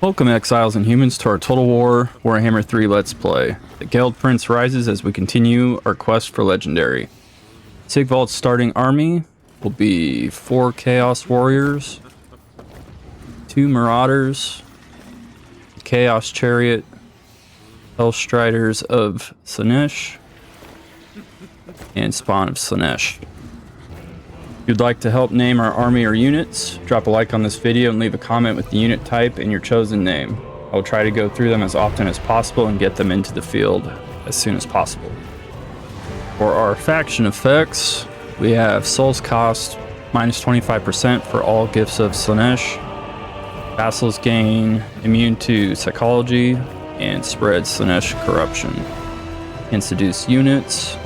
Welcome exiles and humans to our Total War Warhammer 3 Let's Play. The GELD Prince rises as we continue our quest for Legendary. Sigvald's starting army will be 4 Chaos Warriors, 2 Marauders, Chaos Chariot, Hellstriders of Slaanesh, and Spawn of Slaanesh. If you'd like to help name our army or units, drop a like on this video and leave a comment with the unit type and your chosen name. I will try to go through them as often as possible and get them into the field as soon as possible. For our faction effects, we have Souls cost minus 25% for all gifts of Slaanesh. Vassals gain immune to psychology and spread Slaanesh corruption. Can seduce units.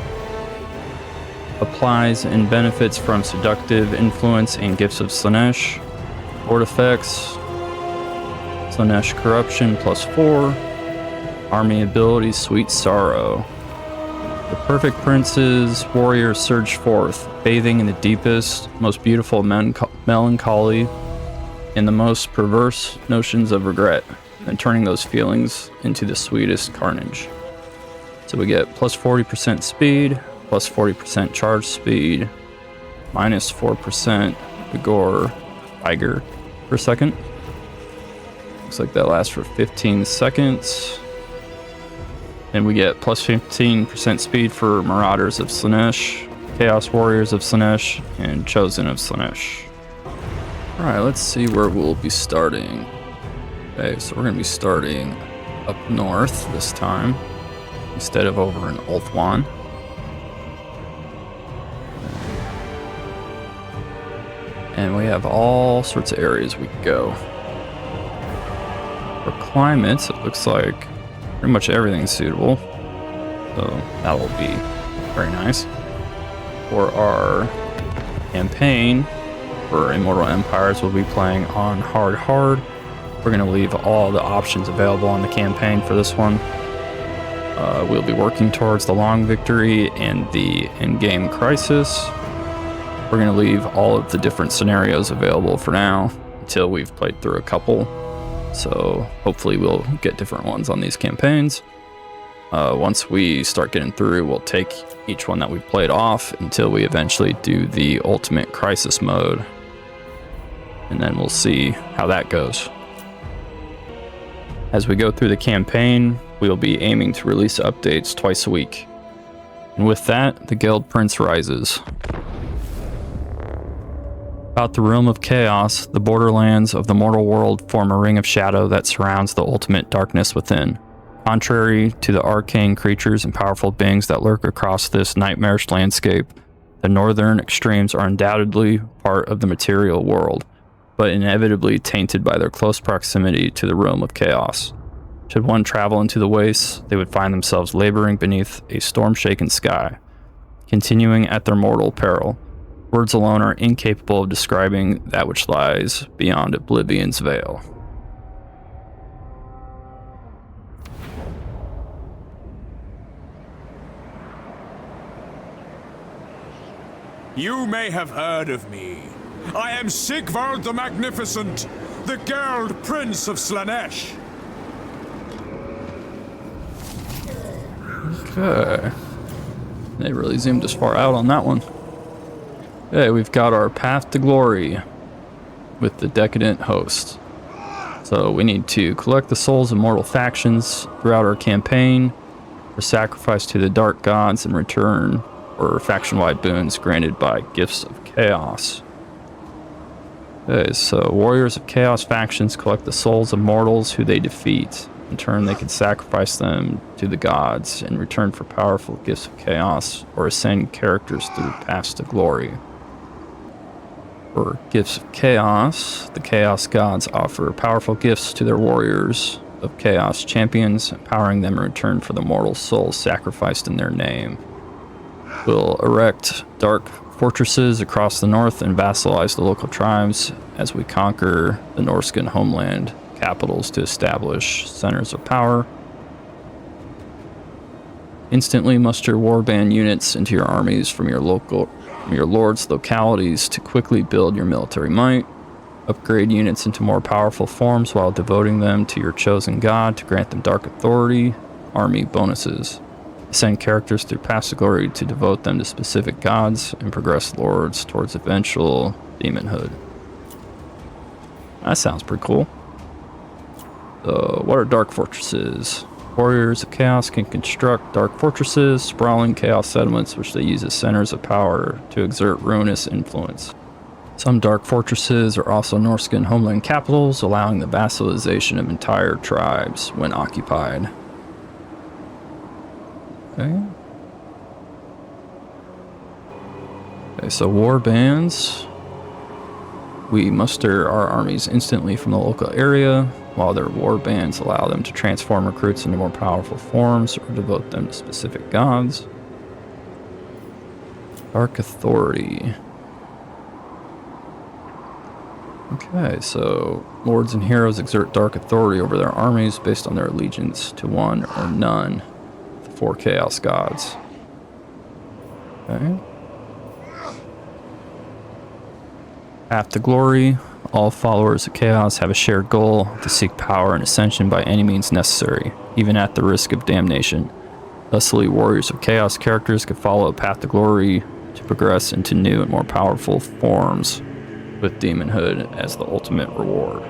Applies and benefits from seductive influence and gifts of Slaanesh. Board effects. Slaanesh corruption +4. Army abilities Sweet Sorrow. The perfect prince's warriors surge forth, bathing in the deepest, most beautiful melancholy and the most perverse notions of regret, and turning those feelings into the sweetest carnage. So we get plus 40% speed, plus 40% charge speed, minus 4% vigor per second. Looks like that lasts for 15 seconds. And we get plus 15% speed for Marauders of Slaanesh, Chaos Warriors of Slaanesh, and Chosen of Slaanesh. Alright, let's see where we'll be starting. Okay, so we're going to be starting up north this time, instead of over in Ulthuan. And we have all sorts of areas we can go. For climates, it looks like pretty much everything's suitable. So that will be very nice. For our campaign, for Immortal Empires, we'll be playing on hard. We're going to leave all the options available on the campaign for this one. We'll be working towards the long victory and the in-game crisis. We're going to leave all of the different scenarios available for now until we've played through a couple. So hopefully we'll get different ones on these campaigns. Once we start getting through, we'll take each one that we've played off until we eventually do the ultimate crisis mode. And then we'll see how that goes. As we go through the campaign, we'll be aiming to release updates twice a week. And with that, the GELD Prince rises. About the realm of chaos, the borderlands of the mortal world form a ring of shadow that surrounds the ultimate darkness within. Contrary to the arcane creatures and powerful beings that lurk across this nightmarish landscape, the northern extremes are undoubtedly part of the material world, but inevitably tainted by their close proximity to the realm of chaos. Should one travel into the wastes, they would find themselves laboring beneath a storm-shaken sky, continuing at their mortal peril. Words alone are incapable of describing that which lies beyond oblivion's veil. You may have heard of me. I am Sigvald the Magnificent, the GELD Prince of Slaanesh. Okay. They really zoomed us far out on that one. Okay, we've got our path to glory with the decadent host. So we need to collect the souls of mortal factions throughout our campaign, for sacrifice to the dark gods in return for faction-wide boons granted by gifts of chaos. Okay, so warriors of chaos factions collect the souls of mortals who they defeat. In turn, they can sacrifice them to the gods in return for powerful gifts of chaos, or ascend characters through paths to glory. For gifts of chaos, the chaos gods offer powerful gifts to their warriors of chaos champions, empowering them in return for the mortal souls sacrificed in their name. We'll erect dark fortresses across the north and vassalize the local tribes as we conquer the Norscan homeland capitals to establish centers of power. Instantly muster warband units into your armies from your lord's localities to quickly build your military might. Upgrade units into more powerful forms while devoting them to your chosen god to grant them dark authority. Army bonuses. Send characters through paths to glory to devote them to specific gods and progress lords towards eventual demonhood. That sounds pretty cool. So, what are dark fortresses? Warriors of Chaos can construct dark fortresses, sprawling chaos settlements, which they use as centers of power to exert ruinous influence. Some dark fortresses are also Norscan homeland capitals, allowing the vassalization of entire tribes when occupied. Okay. Okay, so war bands. We muster our armies instantly from the local area, while their war bands allow them to transform recruits into more powerful forms or devote them to specific gods. Dark Authority. Okay, so lords and heroes exert dark authority over their armies based on their allegiance to one or none of the 4 chaos gods. Okay. Path to Glory. All followers of Chaos have a shared goal to seek power and ascension by any means necessary, even at the risk of damnation. Thusly, Warriors of Chaos characters could follow a Path to Glory to progress into new and more powerful forms, with demonhood as the ultimate reward.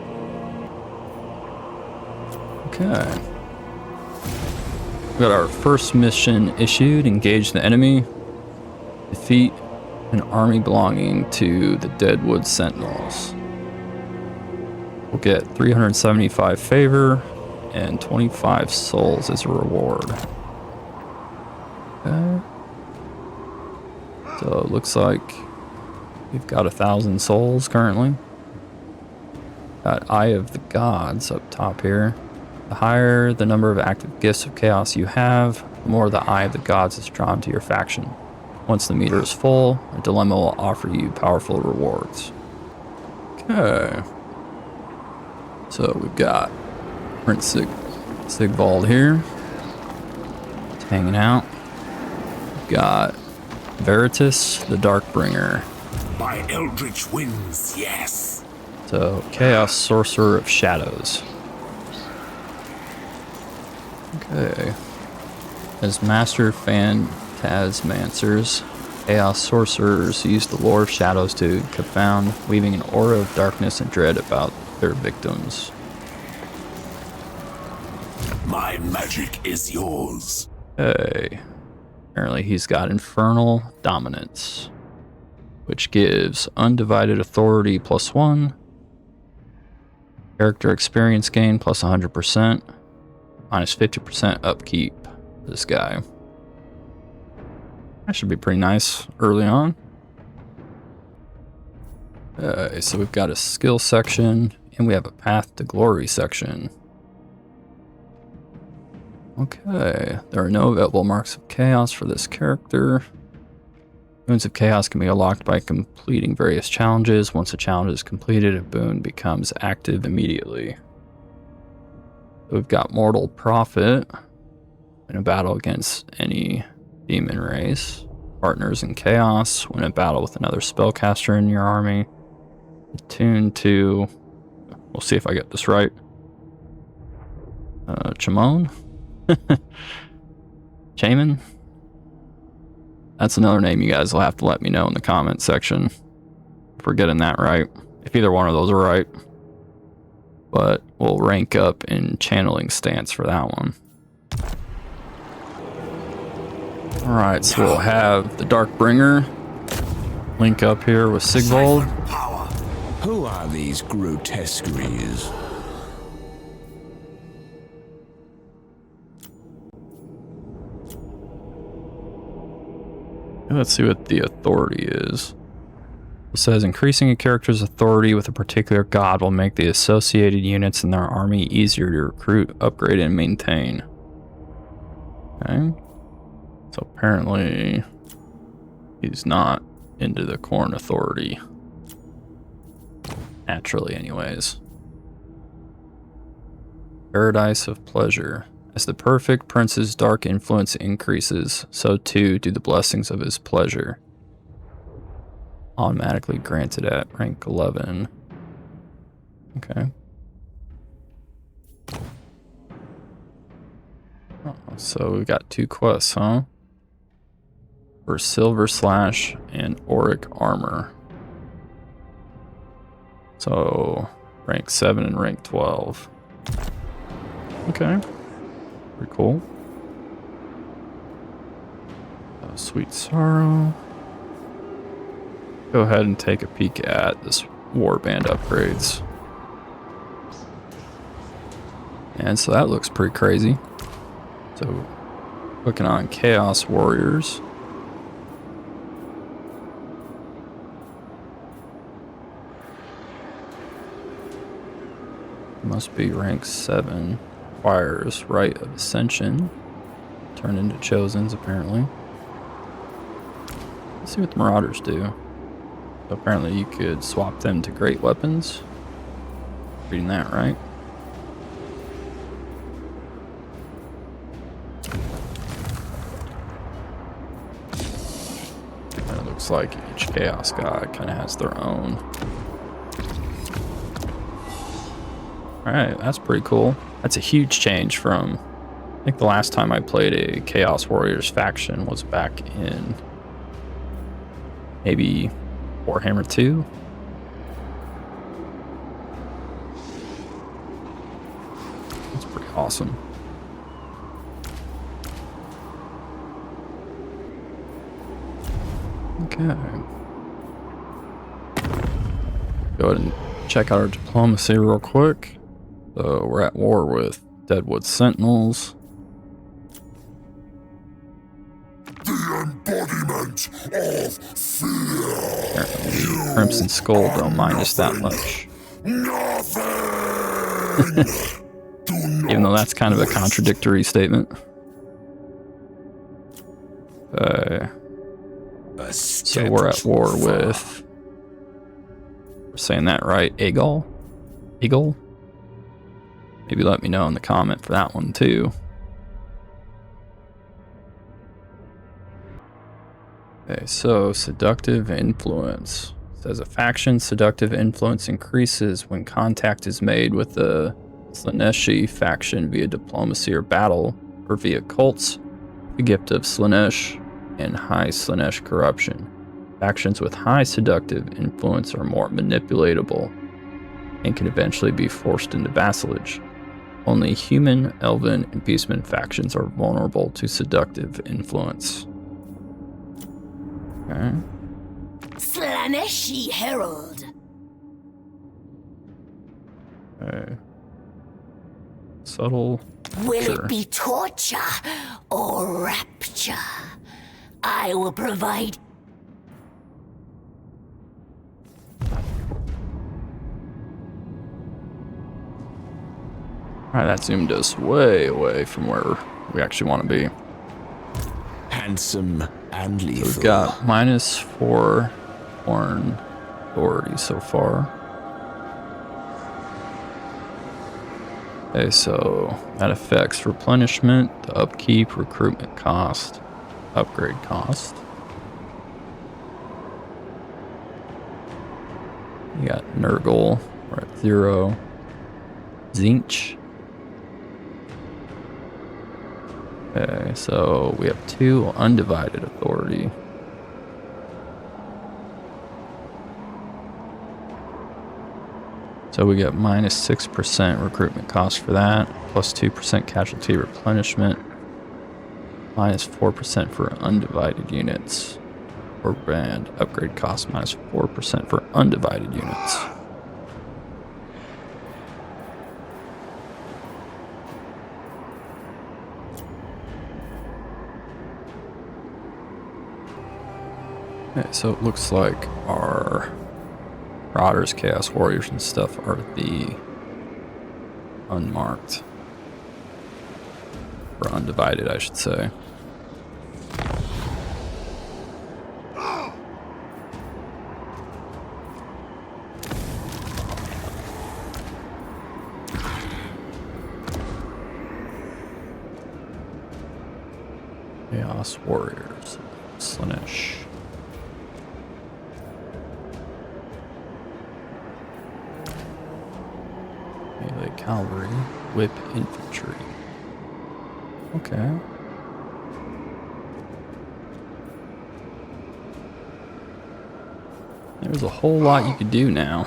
Okay. We got our first mission issued. Engage the enemy. Defeat an army belonging to the Deadwood Sentinels. We'll get 375 favor and 25 souls as a reward. Okay. So it looks like we've got 1,000 souls currently. Got Eye of the Gods up top here. The higher the number of active gifts of chaos you have, the more the Eye of the Gods is drawn to your faction. Once the meter is full, a dilemma will offer you powerful rewards. Okay. So we've got Prince Sigvald here. He's hanging out. We've got Veritas, the Darkbringer. By eldritch winds, yes. So, Chaos Sorcerer of Shadows. Okay. As Master Phantasmancers, Chaos Sorcerers use the lore of shadows to confound, weaving an aura of darkness and dread about their victims. My magic is yours. Okay. Apparently he's got Infernal Dominance, which gives undivided authority +1, character experience gain plus 100%, minus 50% upkeep for this guy. That should be pretty nice early on. So we've got a skill section, and we have a Path to Glory section. Okay, there are no available marks of chaos for this character. Boons of Chaos can be unlocked by completing various challenges. Once a challenge is completed, a boon becomes active immediately. We've got Mortal Prophet in a battle against any demon race. Partners in Chaos when in battle with another spellcaster in your army. Attuned to, we'll see if I get this right, Chamon? Chaman? That's another name you guys will have to let me know in the comment section if we're getting that right. If either one of those are right. But we'll rank up in channeling stance for that one. Alright, so we'll have the Darkbringer link up here with Sigvald. Who are these grotesqueries? Let's see what the authority is. It says increasing a character's authority with a particular god will make the associated units in their army easier to recruit, upgrade, and maintain. Okay. So apparently he's not into the Corn Authority. Naturally, anyways. Paradise of Pleasure. As the perfect prince's dark influence increases, so too do the blessings of his pleasure. Automatically granted at rank 11. Okay. Oh, so we got 2 quests, huh? For Silver Slash and Auric Armor. So, rank 7 and rank 12. Okay. Pretty cool. Sweet Sorrow. Go ahead and take a peek at this warband upgrades. And so that looks pretty crazy. So, clicking on Chaos Warriors. Must be rank 7. Requires Rite of Ascension. Turn into Chosens, apparently. Let's see what the Marauders do. So apparently you could swap them to great weapons. Reading that right. And it looks like each Chaos God kind of has their own. Alright, that's pretty cool. That's a huge change from, I think the last time I played a Chaos Warriors faction was back in maybe Warhammer 2. That's pretty awesome. Okay. Go ahead and check out our diplomacy real quick. So we're at war with Deadwood Sentinels. The embodiment of fear. Apparently, Crimson Skull don't mind us that much. Nothing. Even though that's kind of a contradictory statement. So we're at war with, we're saying that right, Eagle? Eagle? Maybe let me know in the comment for that one too. Okay, so seductive influence. It says a faction seductive influence increases when contact is made with the Slaaneshi faction via diplomacy or battle, or via cults, the gift of Slaanesh, and high Slaanesh corruption. Factions with high seductive influence are more manipulatable and can eventually be forced into vassalage. Only human, elven, and beastman factions are vulnerable to seductive influence. Okay. Slaaneshi Herald. Okay. Subtle. Will Sure. it be torture or rapture? I will provide. Alright, that zoomed us way away from where we actually want to be. Handsome and lethal. We've got -4 foreign authority so far. Okay, so that affects replenishment, the upkeep, recruitment cost, upgrade cost. You got Nurgle, we're at 0. Zinch. Okay, so we have 2 undivided authority. So we get -6% recruitment cost for that, plus 2% casualty replenishment, -4% for undivided units, or band upgrade cost -4% for undivided units. Okay, so it looks like our Marauders, Chaos Warriors, and stuff are the unmarked. Or undivided, I should say. Chaos Warriors, Slaanesh. Cavalry, whip infantry. Okay. There's a whole lot you could do now.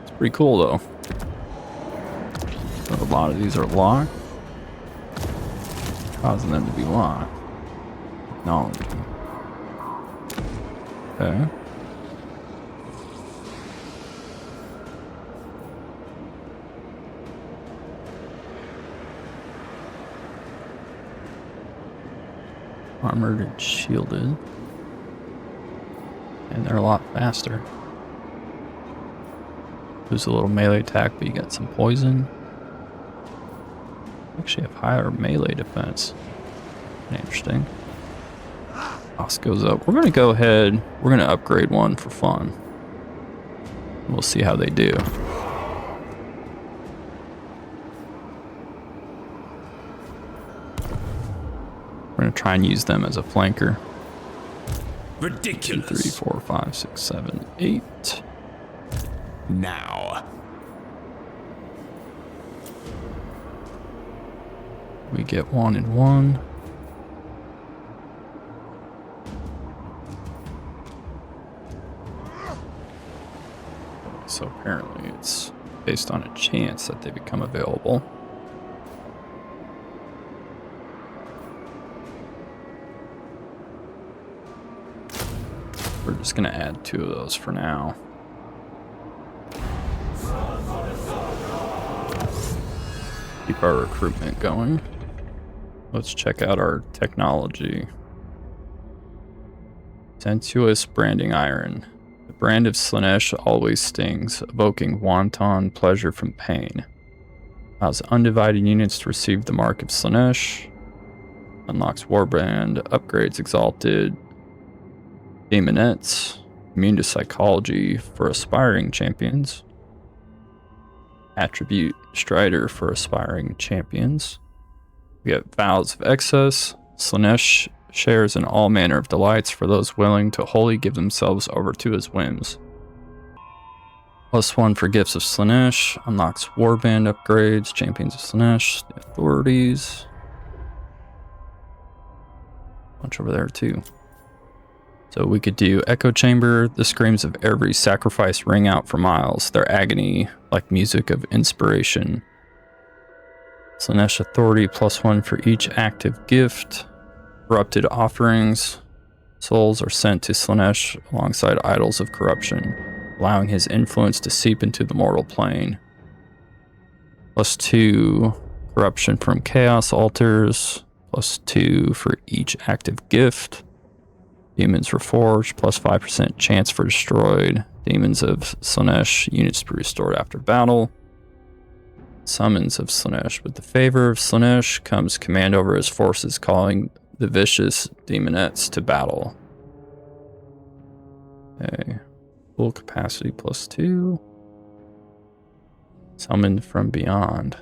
It's pretty cool though. A lot of these are locked. Causing them to be locked. Technology. Okay. Armored and shielded. And they're a lot faster. Lose a little melee attack, but you got some poison. Actually have higher melee defense. Interesting. Cost goes up. We're gonna go ahead. We're gonna upgrade one for fun. We'll see how they do. We're gonna try and use them as a flanker. Ridiculous. 2, 3, 4, 5, 6, 7, 8. Now. We get 1 and 1. So apparently it's based on a chance that they become available. We're just gonna add 2 of those for now. Keep our recruitment going. Let's check out our technology. Sensuous branding iron. The brand of Slaanesh always stings, evoking wanton pleasure from pain. Allows undivided units to receive the mark of Slaanesh. Unlocks warband, upgrades exalted demonettes, immune to psychology for aspiring champions. Attribute Strider for aspiring champions. We get Vows of Excess. Slaanesh shares in all manner of delights for those willing to wholly give themselves over to his whims. +1 for Gifts of Slaanesh. Unlocks warband upgrades, Champions of Slaanesh, the authorities. Bunch over there too. So we could do Echo Chamber. The screams of every sacrifice ring out for miles, their agony like music of inspiration. Slaanesh Authority +1 for each active gift. Corrupted offerings. Souls are sent to Slaanesh alongside idols of corruption, allowing his influence to seep into the mortal plane. +2 corruption from chaos altars. +2 for each active gift. Demons Reforged, +5% chance for destroyed. Demons of Slaanesh, units to be restored after battle. Summons of Slaanesh. With the favor of Slaanesh comes command over his forces, calling the vicious demonettes to battle. Okay. Full capacity +2. Summoned from beyond.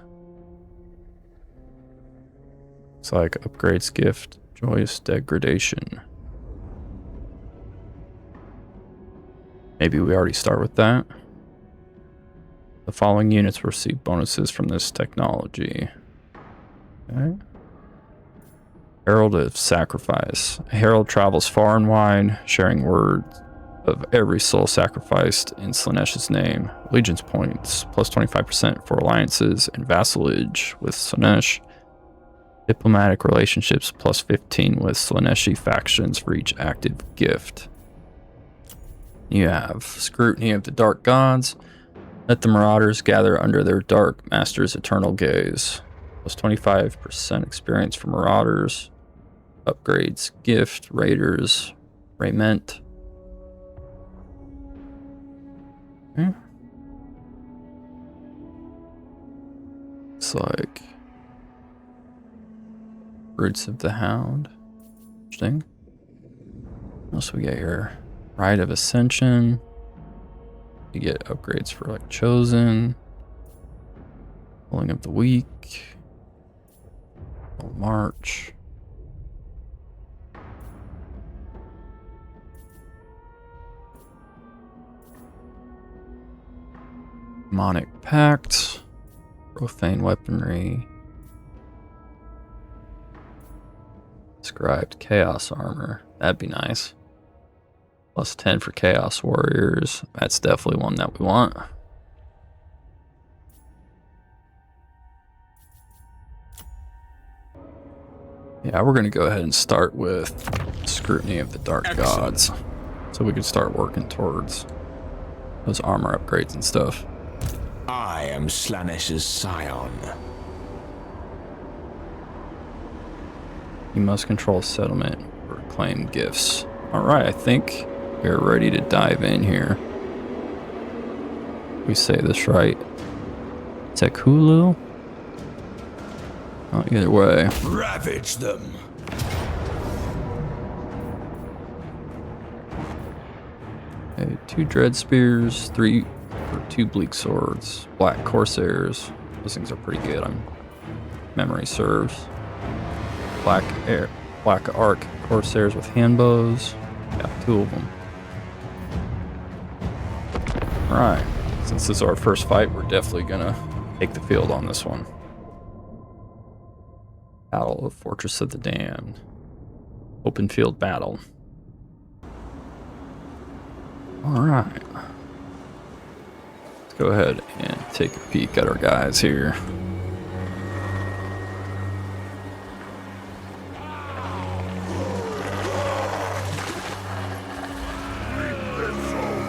Looks like upgrades gift, joyous degradation. Maybe we already start with that. The following units will receive bonuses from this technology. Okay. Herald of Sacrifice. A herald travels far and wide, sharing words of every soul sacrificed in Slaanesh's name. Allegiance points, +25% for alliances and vassalage with Slaanesh. Diplomatic relationships, +15 with Slaaneshi factions for each active gift. You have Scrutiny of the Dark Gods. Let the Marauders gather under their Dark Master's eternal gaze. +25% experience for Marauders. Upgrades, Gift, Raiders, Raiment. Okay. Looks like Roots of the Hound. Interesting. What else we get here? Rite of Ascension. You get upgrades for like Chosen. Pulling of the Week. March. Demonic Pact. Profane weaponry. Scribed chaos armor. That'd be nice. Plus 10 for chaos warriors. That's definitely one that we want. Yeah, we're gonna go ahead and start with scrutiny of the dark gods, so we can start working towards those armor upgrades and stuff. I am Slanesh's scion. You must control settlement or claim gifts. Alright, I think we're ready to dive in here. We say this right. Tekulu? Oh, either way. Ravage them. Okay, 2 dread spears, 2 bleak swords, black corsairs. Those things are pretty good. Memory serves. Black arc corsairs with handbows. Got 2 of them. Alright, since this is our first fight, we're definitely gonna take the field on this one. Battle of Fortress of the Damned. Open field battle. Alright. Let's go ahead and take a peek at our guys here.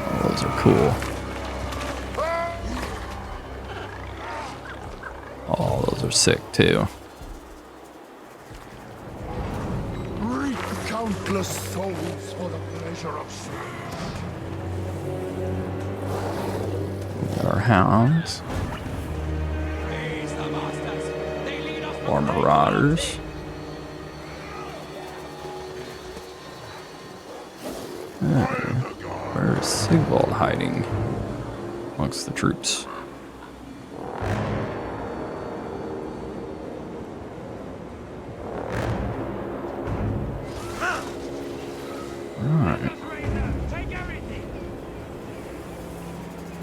Oh, those are cool. Oh, those are sick too. Reap countless souls for the pleasure of sin. Got our hounds. More marauders. Where is Sigvald hiding amongst the troops? Alright.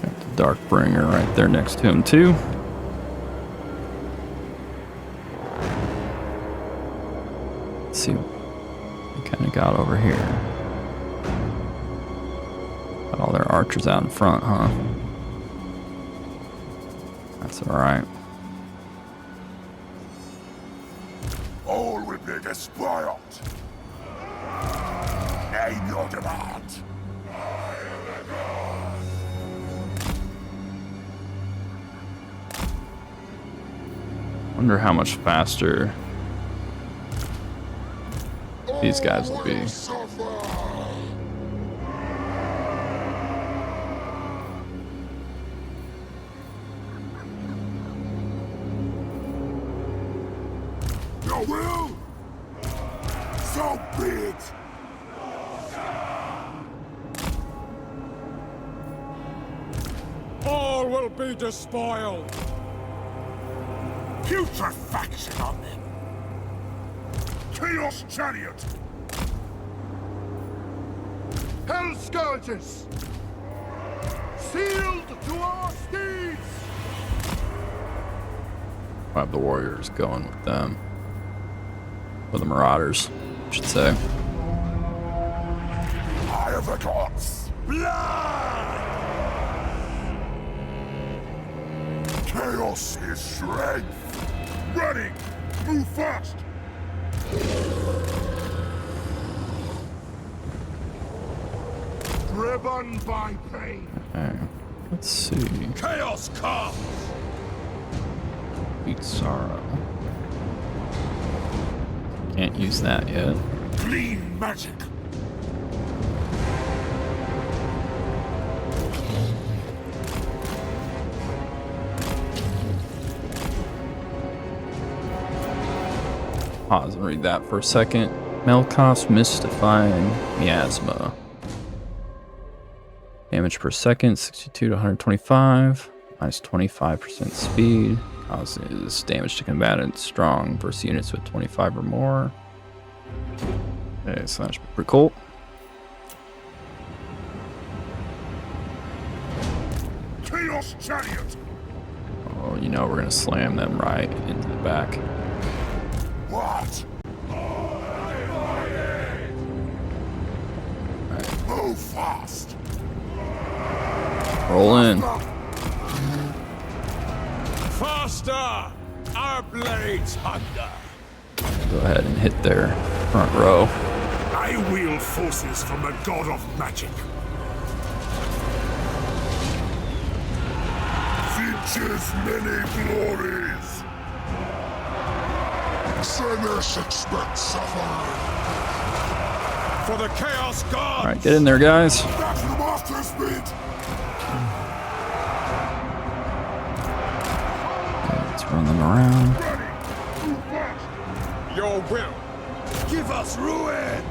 Got the Darkbringer right there next to him too. Let's see what we kind of got over here. Got all their archers out in front, huh? That's alright. All will be despoiled. Name your demand. Wonder how much faster these guys will be. Your will? So be it. All will be despoiled. Putrefaction on them. Chaos chariot. Hell scourges. Sealed to our steeds. We'll have the warriors going with them. With the marauders, I should say. Eye of the gods. Blood. Chaos is strength. Running. Move fast. Driven by pain. Okay, let's see. Chaos comes. Beat sorrow. Can't use that yet. Clean magic. Pause and read that for a second. Melkoff's mystifying miasma. Damage per second, 62 to 125. Minus 25% speed. Causes damage to combatants strong versus units with 25 or more. Okay, so that should be pretty cool. Chaos chariot. Oh you know we're gonna slam them right into the back. What? Move fast. Roll in. Faster! Our blades hunger. Go ahead and hit their front row. I wield forces from the god of magic. Features many glories. Slaanesh expects suffering. For the Chaos God! Alright, get in there, guys. That's the master's beat. Let's run them around. Your will. Give us ruin!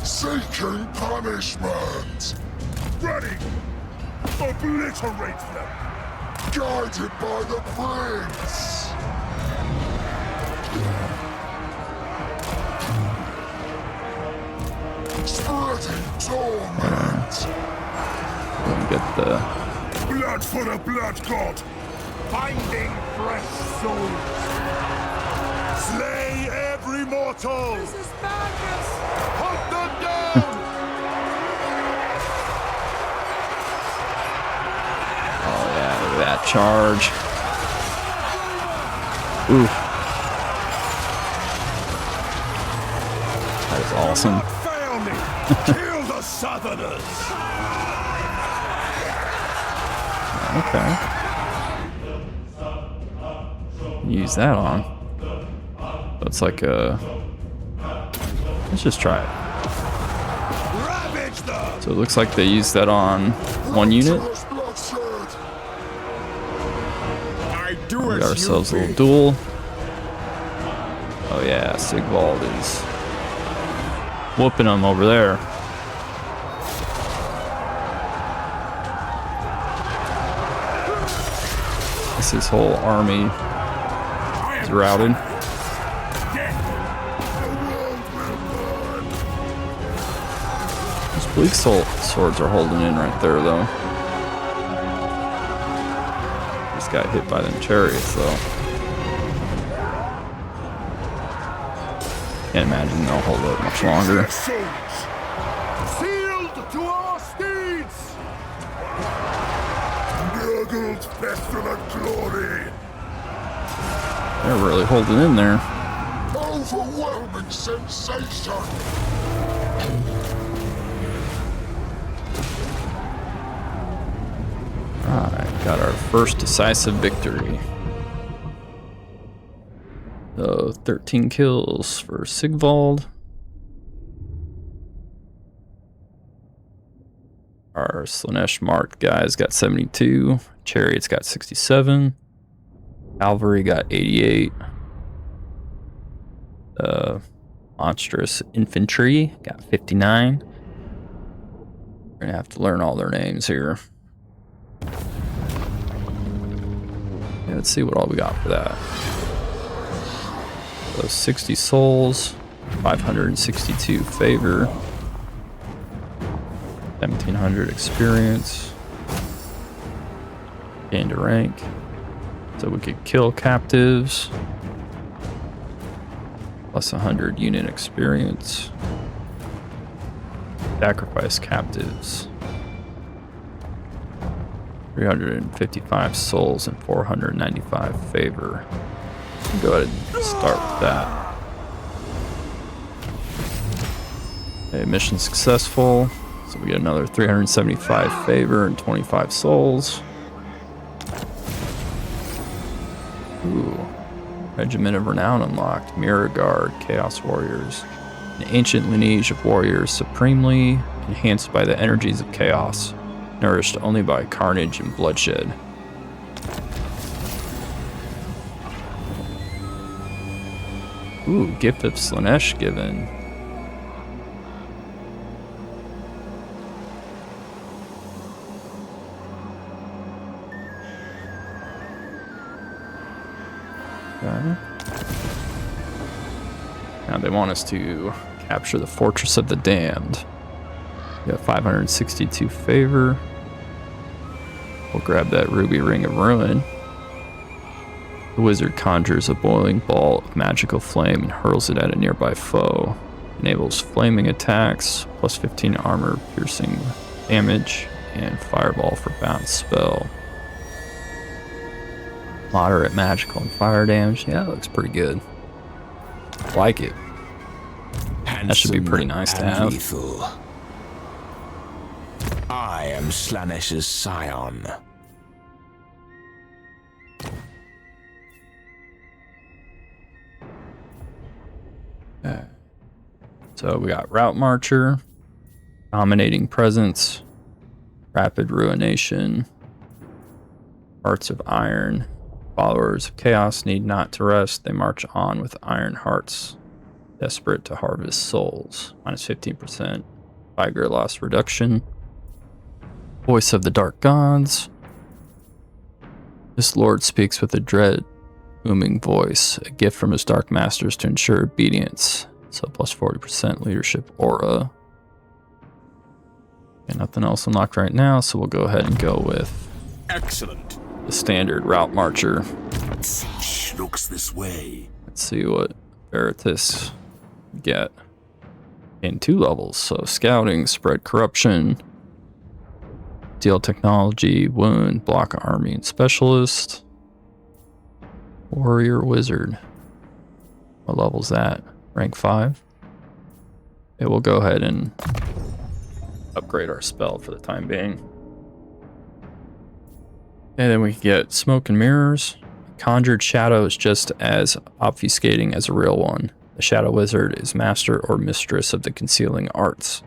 Seeking punishment. Ready. Obliterate them. Guided by the prince. Spreading torment. We'll get the Blood for the blood god. Finding fresh souls. Slay every mortal. This is madness. Hunt them down. oh yeah, look at that charge. Ooh. That is awesome. Fail me! Kill the Southerners! Okay. Use that on. So it's like a. Let's just try it. Ravage them! So it looks like they used that on one unit. I do We as got ourselves you a little bid. duel. Oh yeah, Sigvald is whooping them over there. His whole army is routed. Those bleak swords are holding in right there, though. Just got hit by them chariots, though. Can't imagine they'll hold up much longer. Sealed to our steeds. Nurgled pestilent glory. They're really holding in there. Overwhelming sensation. Alright, got our first decisive victory. So 13 kills for Sigvald. Our Slaanesh marked guys got 72. Chariots got 67. Cavalry got 88. Monstrous infantry got 59. We're gonna have to learn all their names here. Yeah, let's see what all we got for that. So 60 souls, 562 favor, 1700 experience, gained a rank. So we could kill captives, plus 100 unit experience, sacrifice captives, 355 souls and 495 favor. Go ahead and start with that. Okay, mission successful. So we get another 375 favor and 25 souls. Ooh. Regiment of Renown unlocked. Mirror Guard, Chaos Warriors. An ancient lineage of warriors supremely enhanced by the energies of chaos, nourished only by carnage and bloodshed. Ooh, Gift of Slaanesh given. Okay. Now they want us to capture the Fortress of the Damned. We got 562 favor. We'll grab that ruby ring of ruin. The wizard conjures a boiling ball of magical flame and hurls it at a nearby foe. Enables flaming attacks, plus 15 armor piercing damage, and fireball for bounce spell. Moderate magical and fire damage. Yeah, that looks pretty good. Like it. That should be pretty nice to have. Lethal. I am Slanesh's scion. So we got Route Marcher, Dominating Presence, Rapid Ruination, Hearts of Iron. Followers of Chaos need not to rest. They march on with iron hearts, desperate to harvest souls. Minus 15%. Vigor loss reduction. Voice of the Dark Gods. This lord speaks with a dread, booming voice, a gift from his dark masters to ensure obedience. So plus 40% leadership aura. Okay, nothing else unlocked right now, so we'll go ahead and go with Excellent. the standard Route Marcher. Shh, looks this way. Let's see what Veritas get in 2 levels. So scouting, spread corruption, deal technology, wound, block army and specialist, warrior wizard. What level's that? Rank 5. It will go ahead and upgrade our spell for the time being. And then we can get smoke and mirrors. Conjured shadow is just as obfuscating as a real one. The shadow wizard is master or mistress of the concealing arts.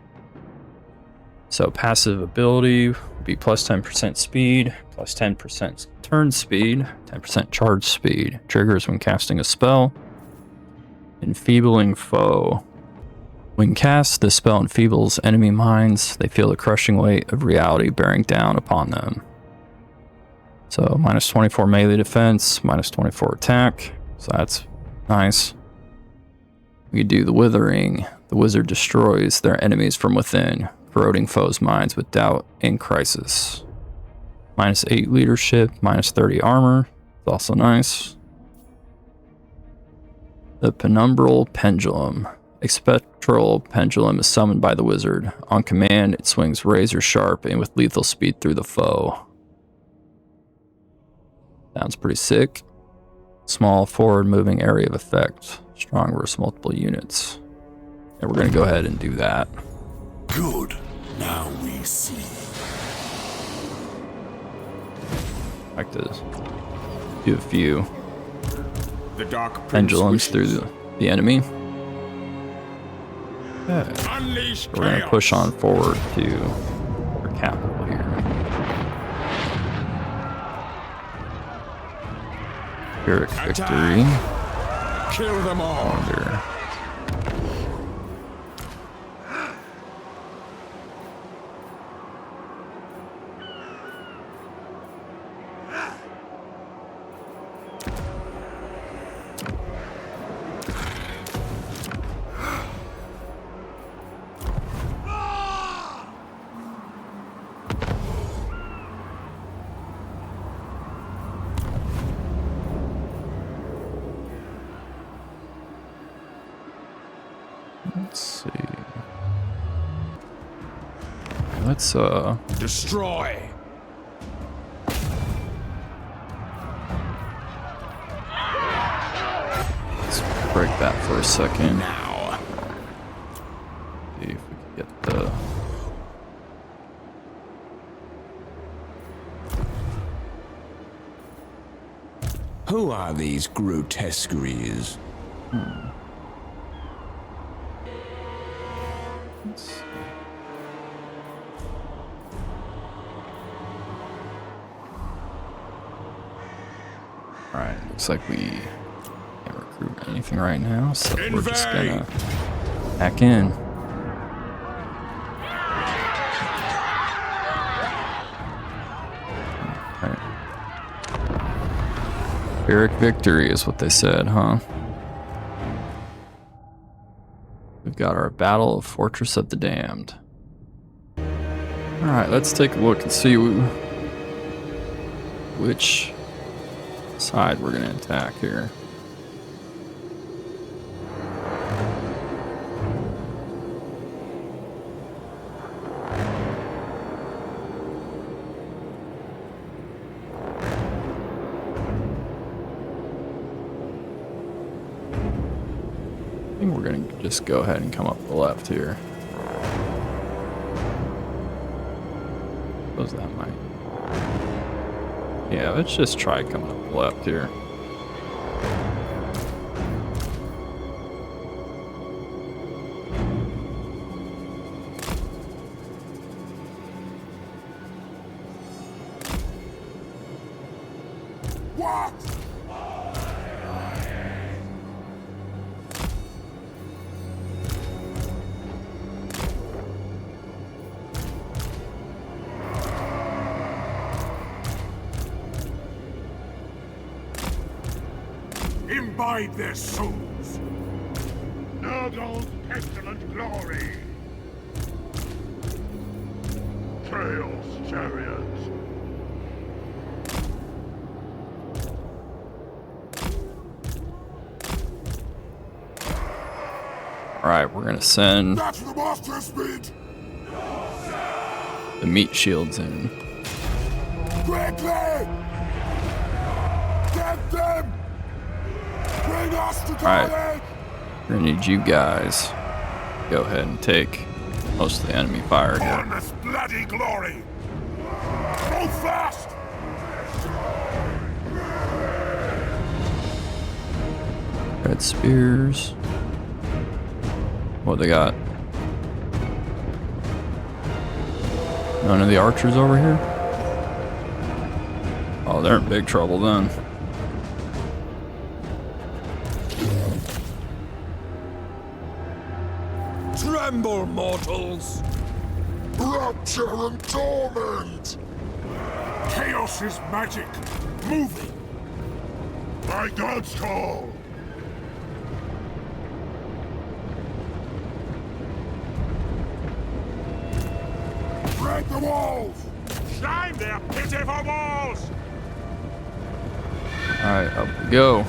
So passive ability would be plus 10% speed, plus 10% turn speed, 10% charge speed. Triggers when casting a spell. Enfeebling foe. When cast, the spell enfeebles enemy minds. They feel the crushing weight of reality bearing down upon them. So minus 24 melee defense, minus 24 attack. So that's nice. We do the withering. The wizard destroys their enemies from within, corroding foes' minds with doubt and crisis. Minus 8 leadership, minus 30 armor. It's also nice. The penumbral pendulum. A spectral pendulum is summoned by the wizard. On command, it swings razor sharp and with lethal speed through the foe. Sounds pretty sick. Small forward moving area of effect. Strong versus multiple units. And we're going to go ahead and do that. Good. Now we see. I like to do a few The Dark Prince pendulums through wishes. the enemy. Yeah. Unleash We're going to chaos. push on forward to our capital here. Pyrrhic victory. Kill them all. Wonder. Let's see. Let's Destroy. break that for a second. Now. See if we can get the Who are these grotesqueries? let's see. Alright, looks like we can't recruit anything right now, so we're just gonna hack in. Alright. Pyrrhic victory is what they said, huh? We've got our Battle of Fortress of the Damned. Alright, let's take a look and see which side we're gonna attack here. I think we're gonna just go ahead and come up the left here. Suppose that might. Yeah, let's just try coming up the left here. What? Imbibe their souls. Nurgle's pestilent glory. Chaos chariot. Alright, we're gonna send That's the master speed. the meat shields in. Quickly! Get them! Bring us to Alright. college! We're gonna need you guys to go ahead and take most of the enemy fire here. On this bloody glory! Move fast! Red spears. What they got? None of the archers over here? Oh, they're in big trouble then. Tremble, mortals! Rapture and torment! Chaos is magic, moving. By God's call! Break the walls! Climb their pitiful walls! Alright, up we go.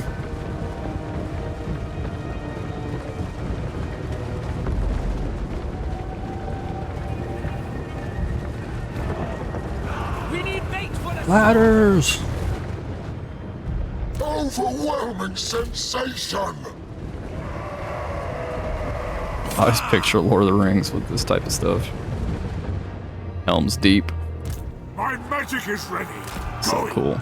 We need bait for the Ladders! Overwhelming sensation! I just picture Lord of the Rings with this type of stuff. Helm's Deep. My magic is ready. So Going. cool.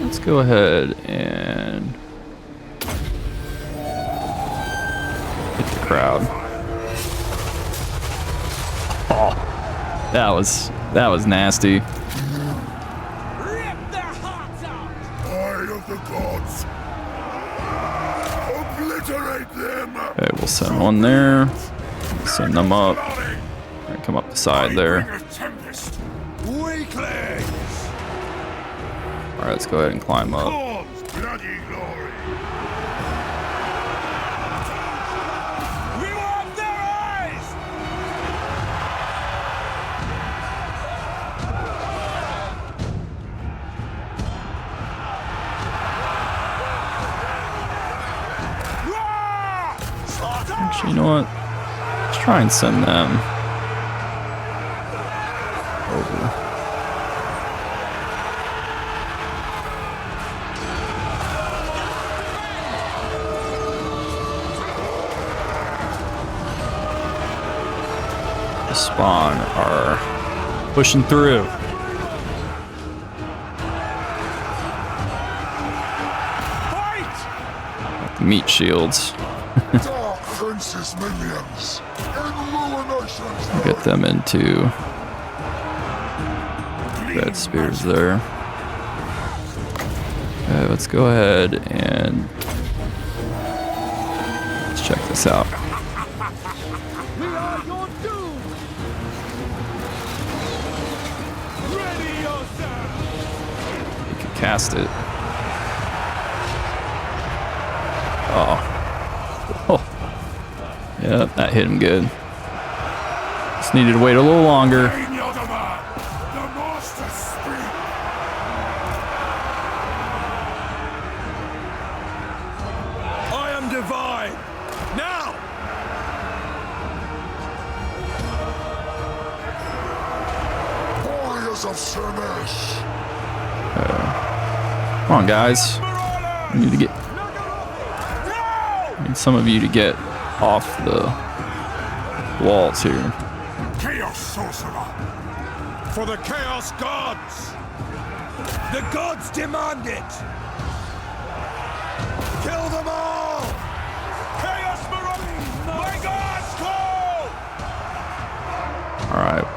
Let's go ahead and hit the crowd. Oh, that was nasty. rip their hearts out! Eye of the gods! Obliterate them! Okay, we'll send one there. Send them up. And come up the side there. Bring a tempest. Weaklings! Alright, let's go ahead and climb up. God's bloody glory! We want their eyes! Actually, you know what? Let's try and send them over. The spawn are pushing through. The meat shields. Dark Prince's minions! Illuminations! Get them into red spears there. Okay, let's go ahead and let's check this out. We are your doom! Ready yourself! You can cast it. Oh. Yep, that hit him good. Just needed to wait a little longer. I am divine. Now! Warriors of Slaanesh. Come on, guys. We need to get. Need some of you to get off the walls here. Chaos Sorcerer! For the Chaos Gods! The gods demand it! Kill them all! Chaos Marine! My gods call! Alright,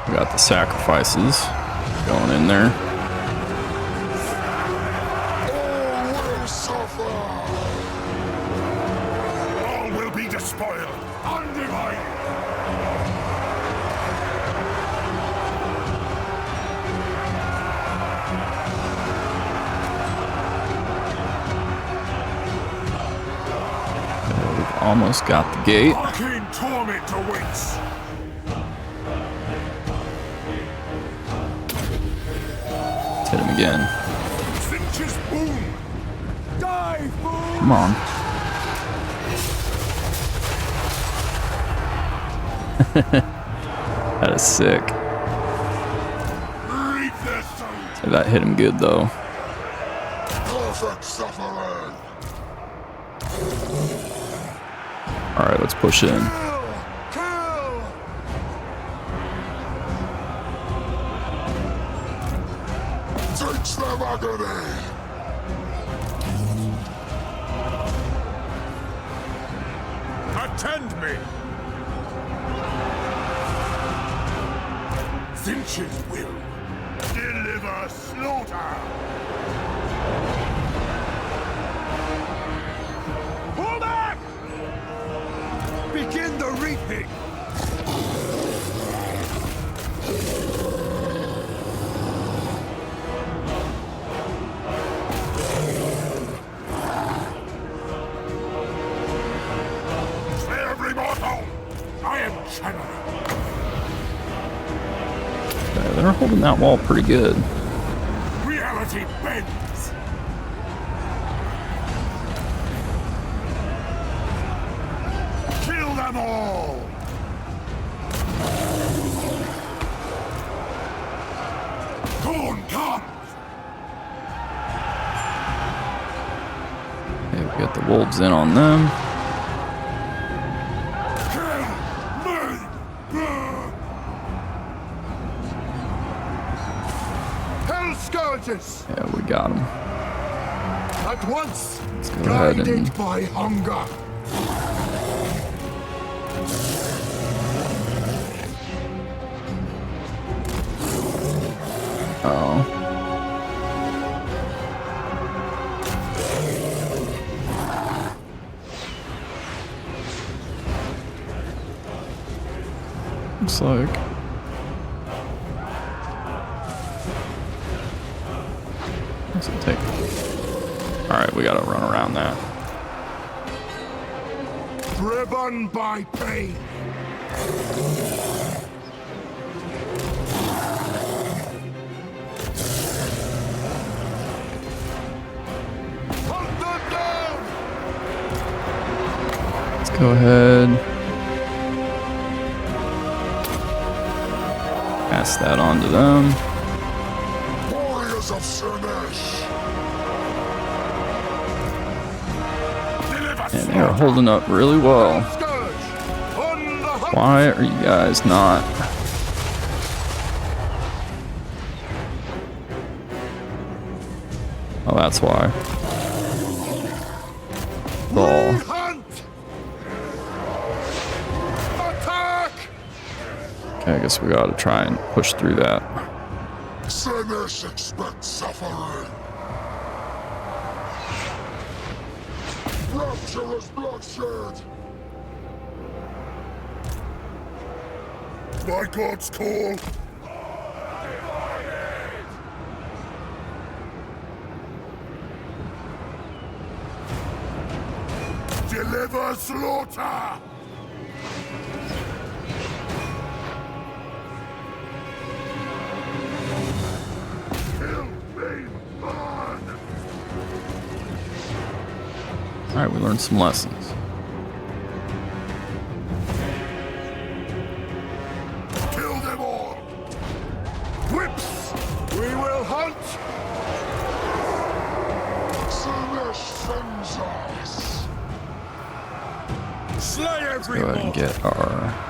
we got the sacrifices going in there. All will suffer. All will be despoiled, undivided! Almost got the gate. Arcane torment awaits! Let's hit him again. Finch's boom! Die, fool! Come on. That is sick. Reap their souls! That hit him good though. Perfect suffering. Alright, let's push in. Kill. Teach them agony. Attend me! Finch's will. Deliver slaughter! Pull back! Begin the reaping! Every mortal! I am channeling! Okay, they're holding that wall pretty good. Reality bends! Kill them all! Dawn comes! Okay, we got the wolves in on them. Kill me! Burn! Hell scourges. Yeah, we got them. At once. Let's go ahead Guided and by hunger. oh. Looks like what's it take? Alright, we gotta run around that. Driven by pain. Hunt them down. Let's go ahead. Pass that on to them. Warriors of Slaanesh. And they're holding up really well. Scourge. On the hunt. Why are you guys not? Oh, that's why. Ball. Hunt. Attack. Okay, I guess we gotta try and push through that. Slaanesh expect suffering. Rapturous bloodshed. My god's call! Deliver slaughter! Alright, we learned some lessons. Kill them all! Whips! We will hunt! Slaanesh sends us! Slay Go ahead everyone! and get our...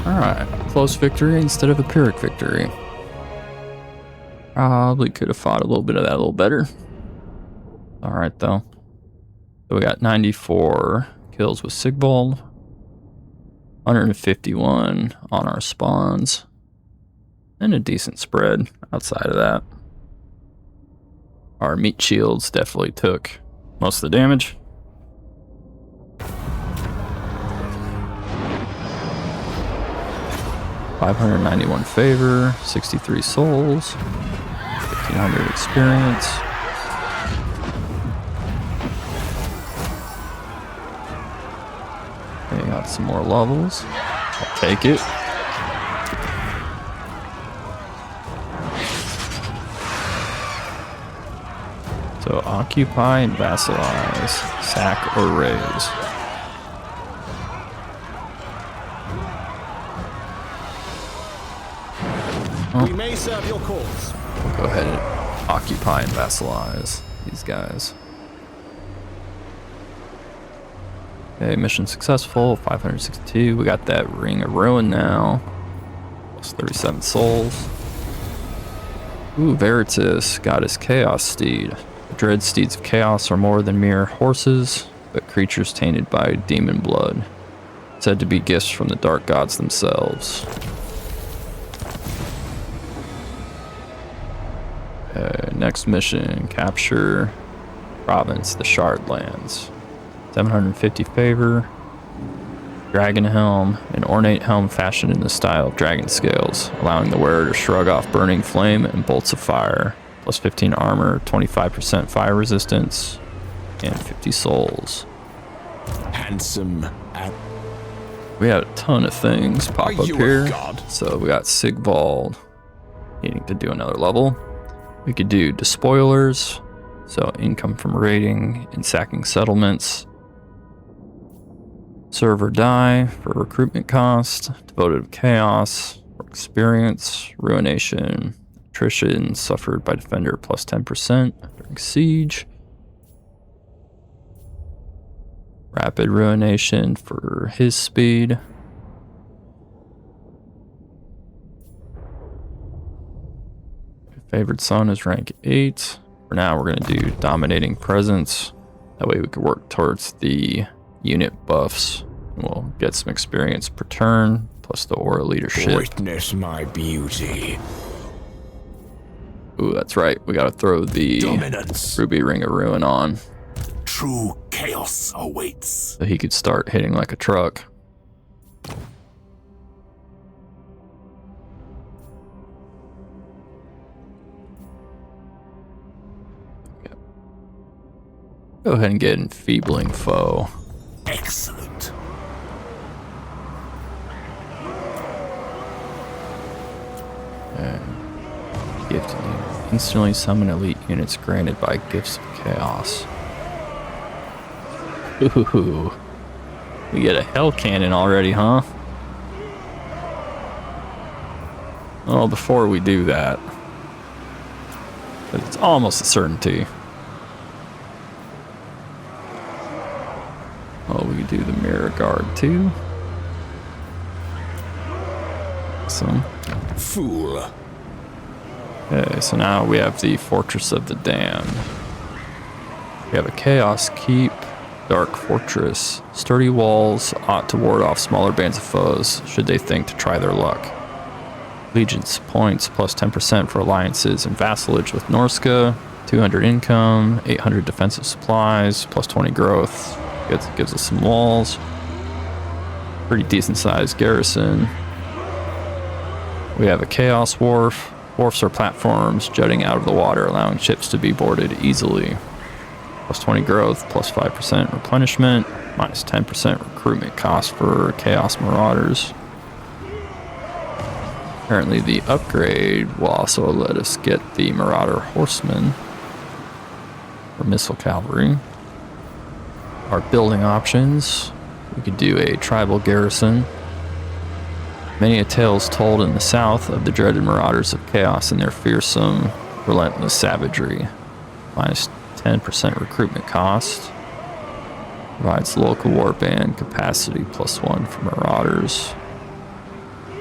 Alright, close victory instead of a Pyrrhic victory. Probably could have fought a little bit of that a little better. Alright though. So we got 94 kills with Sigvald. 151 on our spawns. And a decent spread outside of that. Our meat shields definitely took most of the damage. $591 favor, 63 souls, 1,500 experience. Okay, got some more levels. I'll take it. So occupy and vassalize, sack or raise. We may serve your cause. We'll go ahead and occupy and vassalize these guys. Okay, mission successful, 562. We got that Ring of Ruin now. Plus 37 souls. Ooh, Veritas got his Chaos Steed. The dread steeds of chaos are more than mere horses, but creatures tainted by demon blood. Said to be gifts from the dark gods themselves. Next mission, capture province, the Shardlands. 750 favor. Dragon helm, an ornate helm fashioned in the style of dragon scales, allowing the wearer to shrug off burning flame and bolts of fire. Plus 15 armor, 25% fire resistance, and 50 souls. Handsome. We had a ton of things pop Are up you a here. god? So we got Sigvald needing to do another level. We could do Despoilers, so income from raiding and sacking settlements. Serve or Die for recruitment cost. Devoted of Chaos for experience. Ruination, attrition suffered by defender plus 10% during siege. Rapid Ruination for his speed. Favored son is rank 8. For now, we're going to do Dominating Presence. That way we can work towards the unit buffs. We'll get some experience per turn, plus the Aura Leadership. Witness my beauty. Ooh, that's right. We got to throw the Dominance. Ruby Ring of Ruin on, True chaos awaits. so he could start hitting like a truck. Go ahead and get Enfeebling Foe. Excellent. Gift instantly summon elite units granted by Gifts of Chaos. Ooh, we get a Hell Cannon already, huh? Well, before we do that, it's almost a certainty. Oh, we could do the Mirror Guard too. Awesome. Fool. Okay, so now we have the Fortress of the Damned. We have a Chaos Keep, Dark Fortress. Sturdy walls ought to ward off smaller bands of foes, should they think to try their luck. Allegiance points plus 10% for alliances and vassalage with Norska. 200 income, 800 defensive supplies, plus 20 growth. Gives us some walls. Pretty decent sized garrison. We have a Chaos Wharf. Wharfs are platforms jutting out of the water, allowing ships to be boarded easily. Plus 20 growth, plus 5% replenishment. minus 10% recruitment cost for Chaos Marauders. Apparently the upgrade will also let us get the Marauder Horsemen or Missile Cavalry. Our building options, we could do a tribal garrison. Many a tale is told in the south of the dreaded Marauders of Chaos and their fearsome, relentless savagery. Minus 10% recruitment cost. Provides local warband capacity +1 for Marauders.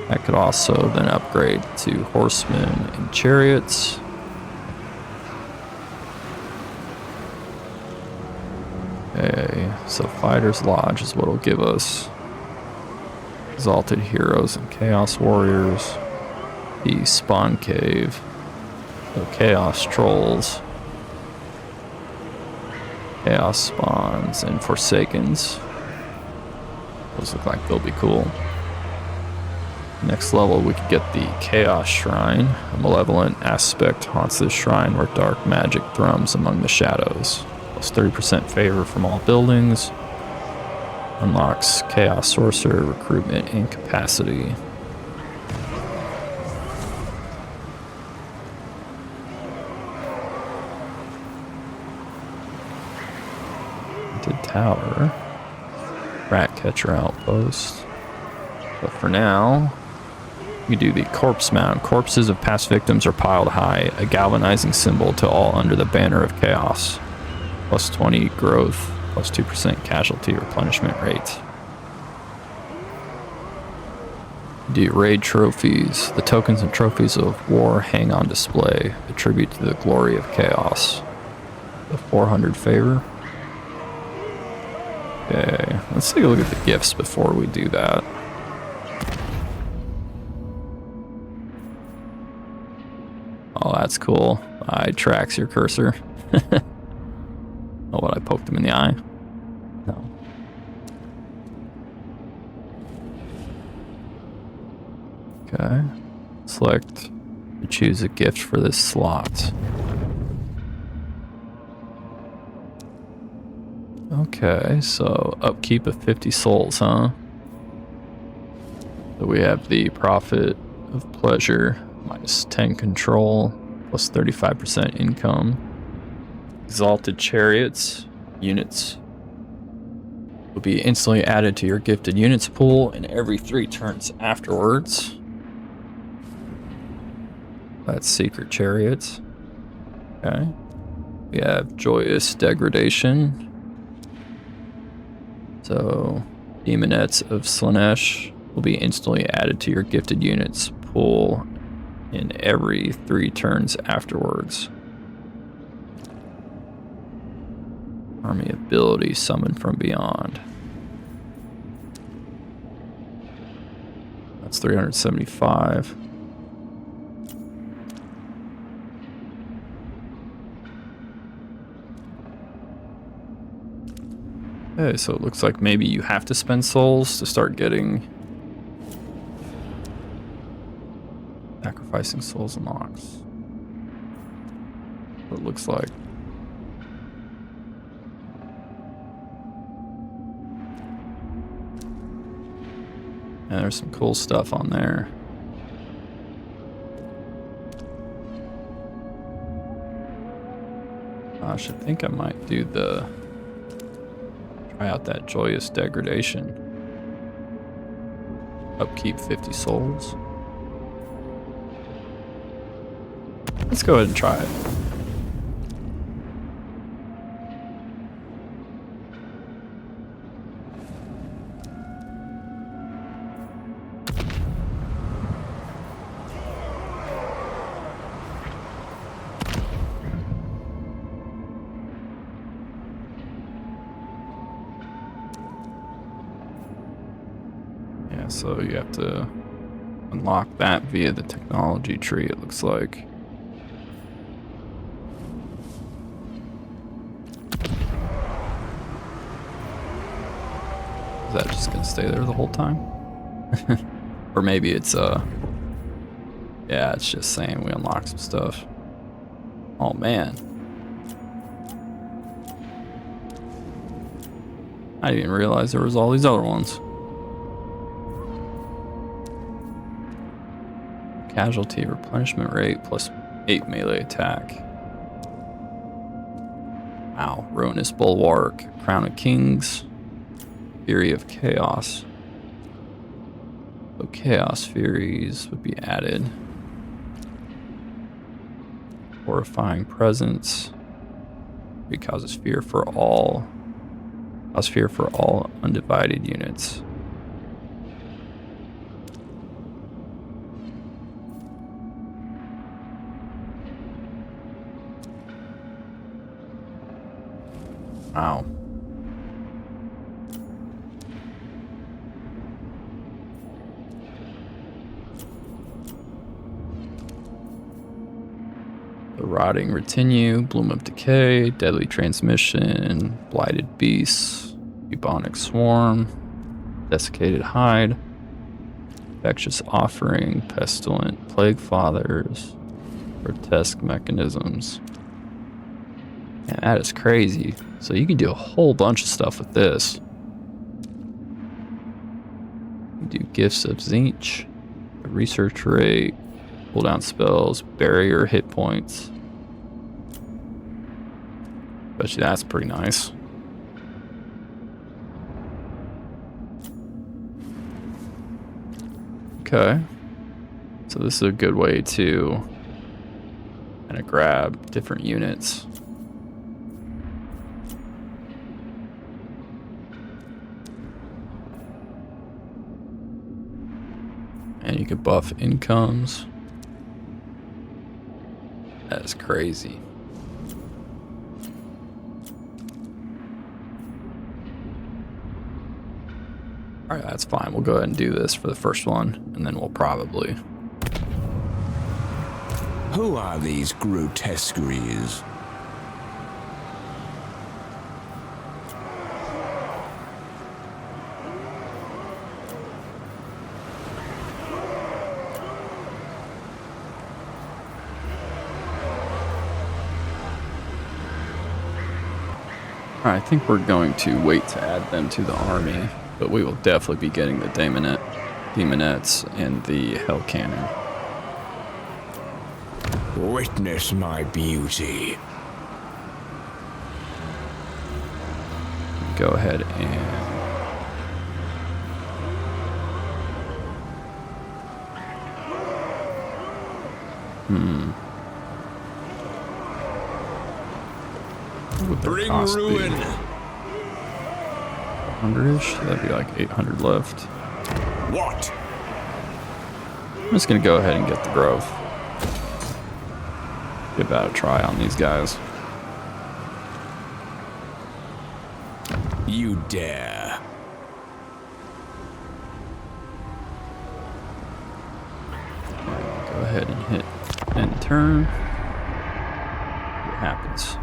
That could also then upgrade to horsemen and chariots. Okay, so Fighter's Lodge is what will give us Exalted Heroes and Chaos Warriors. The Spawn Cave. So Chaos Trolls. Chaos Spawns and Forsakens. Those look like they'll be cool. Next level, we could get the Chaos Shrine. A malevolent aspect haunts this shrine where dark magic thrums among the shadows. Plus 30% favor from all buildings. Unlocks Chaos Sorcerer recruitment and capacity. Haunted Tower. Rat Catcher Outpost. But for now, we do the Corpse Mound. Corpses of past victims are piled high, a galvanizing symbol to all under the banner of chaos. Plus 20 growth, plus 2% casualty replenishment rate. Do raid trophies. The tokens and trophies of war hang on display, a tribute to the glory of chaos. The 400 favor. Okay, let's take a look at the gifts before we do that. Oh, that's cool. Eye tracks your cursor. Oh, what, I poked him in the eye? No. Okay. Select to choose a gift for this slot. Okay, so upkeep of 50 souls, huh? So we have the Prophet of Pleasure. Minus 10 control, plus 35% income. Exalted Chariots units will be instantly added to your gifted units pool in every 3 turns afterwards. That's Secret Chariots. Okay. We have Joyous Degradation. So, Demonettes of Slaanesh will be instantly added to your gifted units pool in every 3 turns afterwards. Army ability summoned from beyond. That's 375. Okay, so it looks like maybe you have to spend souls to start getting sacrificing souls unlocks. What it looks like. And there's some cool stuff on there. Gosh, I think I might do try out that Joyous Degradation. Upkeep 50 souls. Let's go ahead and try it. Yeah, so you have to unlock that via the technology tree, it looks like. Is that just gonna stay there the whole time? Or maybe it's yeah, it's just saying we unlock some stuff. Oh man. I didn't even realize there was all these other ones. Casualty replenishment rate plus 8 melee attack. Wow. Ruinous Bulwark. Crown of Kings. Fury of Chaos. So Chaos Furies would be added. Horrifying Presence. It causes fear for all. Cause fear for all undivided units. Wow. The Rotting Retinue, Bloom of Decay, Deadly Transmission, Blighted Beasts, Bubonic Swarm, Desiccated Hide, Infectious Offering, Pestilent Plague Fathers, Grotesque Mechanisms. Man, that is crazy. So you can do a whole bunch of stuff with this. You do Gifts of Zinch, the research rate, cooldown spells, barrier hit points. Bet you that's pretty nice. Okay. So this is a good way to kind of grab different units. And you could buff incomes. That is crazy. Alright, that's fine. We'll go ahead and do this for the first one, and then we'll probably... Who are these grotesqueries? Alright, I think we're going to wait to add them to the army, but we will definitely be getting the Demonettes and the Hell Cannon. Witness my beauty. Go ahead and... What would their Bring cost be? ruin. 100-ish? That'd be like 800 left. What? I'm just gonna go ahead and get the growth. Give that a try on these guys. You dare. Go ahead and hit end turn. What happens?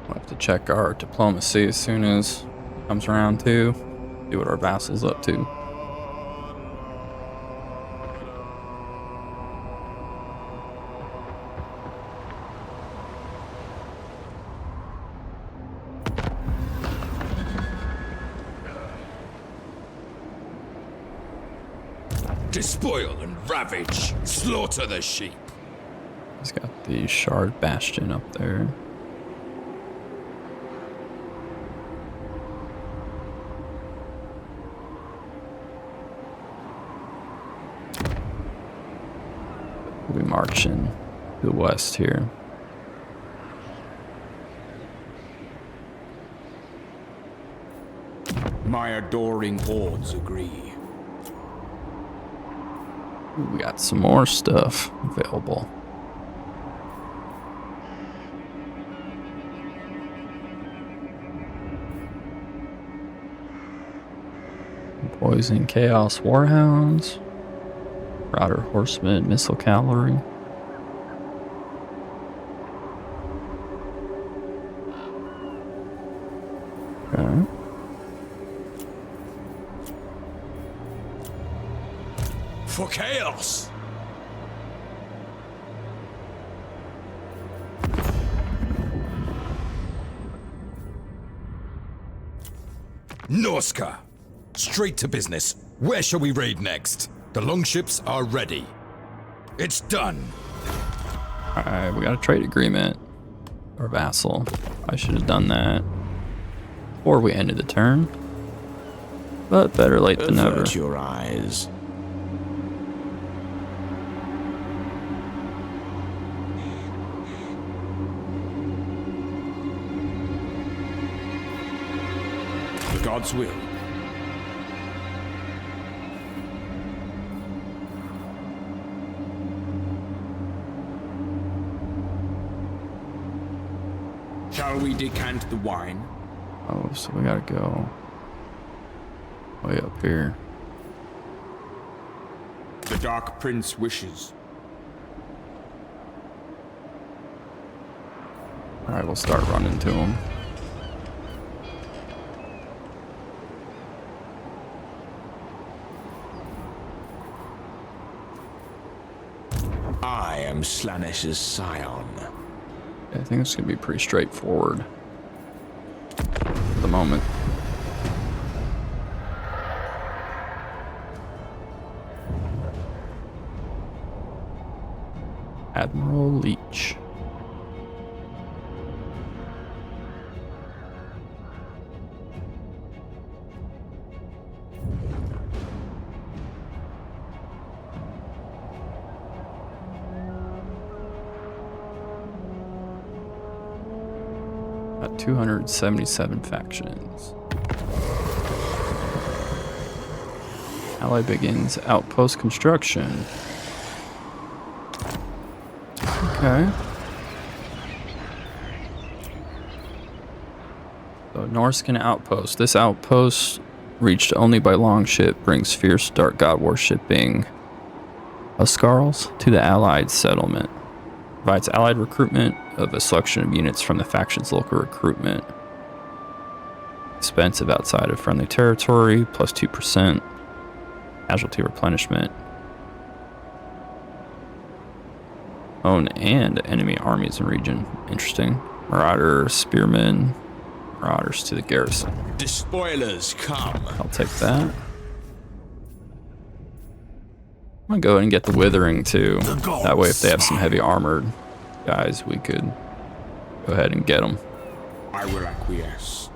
We'll have to check our diplomacy as soon as it comes around too. See what our vassal's up to. Despoil and ravage. Slaughter the sheep. He's got the Shard Bastion up there. We'll be marching to the west here. My adoring hordes agree. Ooh, we got some more stuff available. Poison Chaos Warhounds. Router Horsemen Missile Cavalry. For chaos! Norska! Straight to business. Where shall we raid next? The longships are ready. It's done. Alright, we got a trade agreement. Or vassal. I should have done that before we ended the turn. But better late than never. Avert your eyes. The gods will. Shall we decant the wine? Oh, so we gotta go way up here. The Dark Prince wishes. Alright, we'll start running to him. I am Slanesh's scion. I think it's gonna be pretty straightforward at the moment. Admiral Leech. Got 277 factions. Ally begins outpost construction. Okay. So Norscan outpost. This outpost, reached only by longship, brings fierce dark god worshipping Huskarls to the allied settlement. Provides allied recruitment of a selection of units from the faction's local recruitment. Expensive outside of friendly territory, plus 2%. Casualty replenishment. Own and enemy armies in region. Interesting. Marauder, spearmen, marauders to the garrison. Despoilers come. I'll take that. I'm gonna go ahead and get the withering too. That way, if they have some heavy armored guys, we could go ahead and get them. I will acquiesce.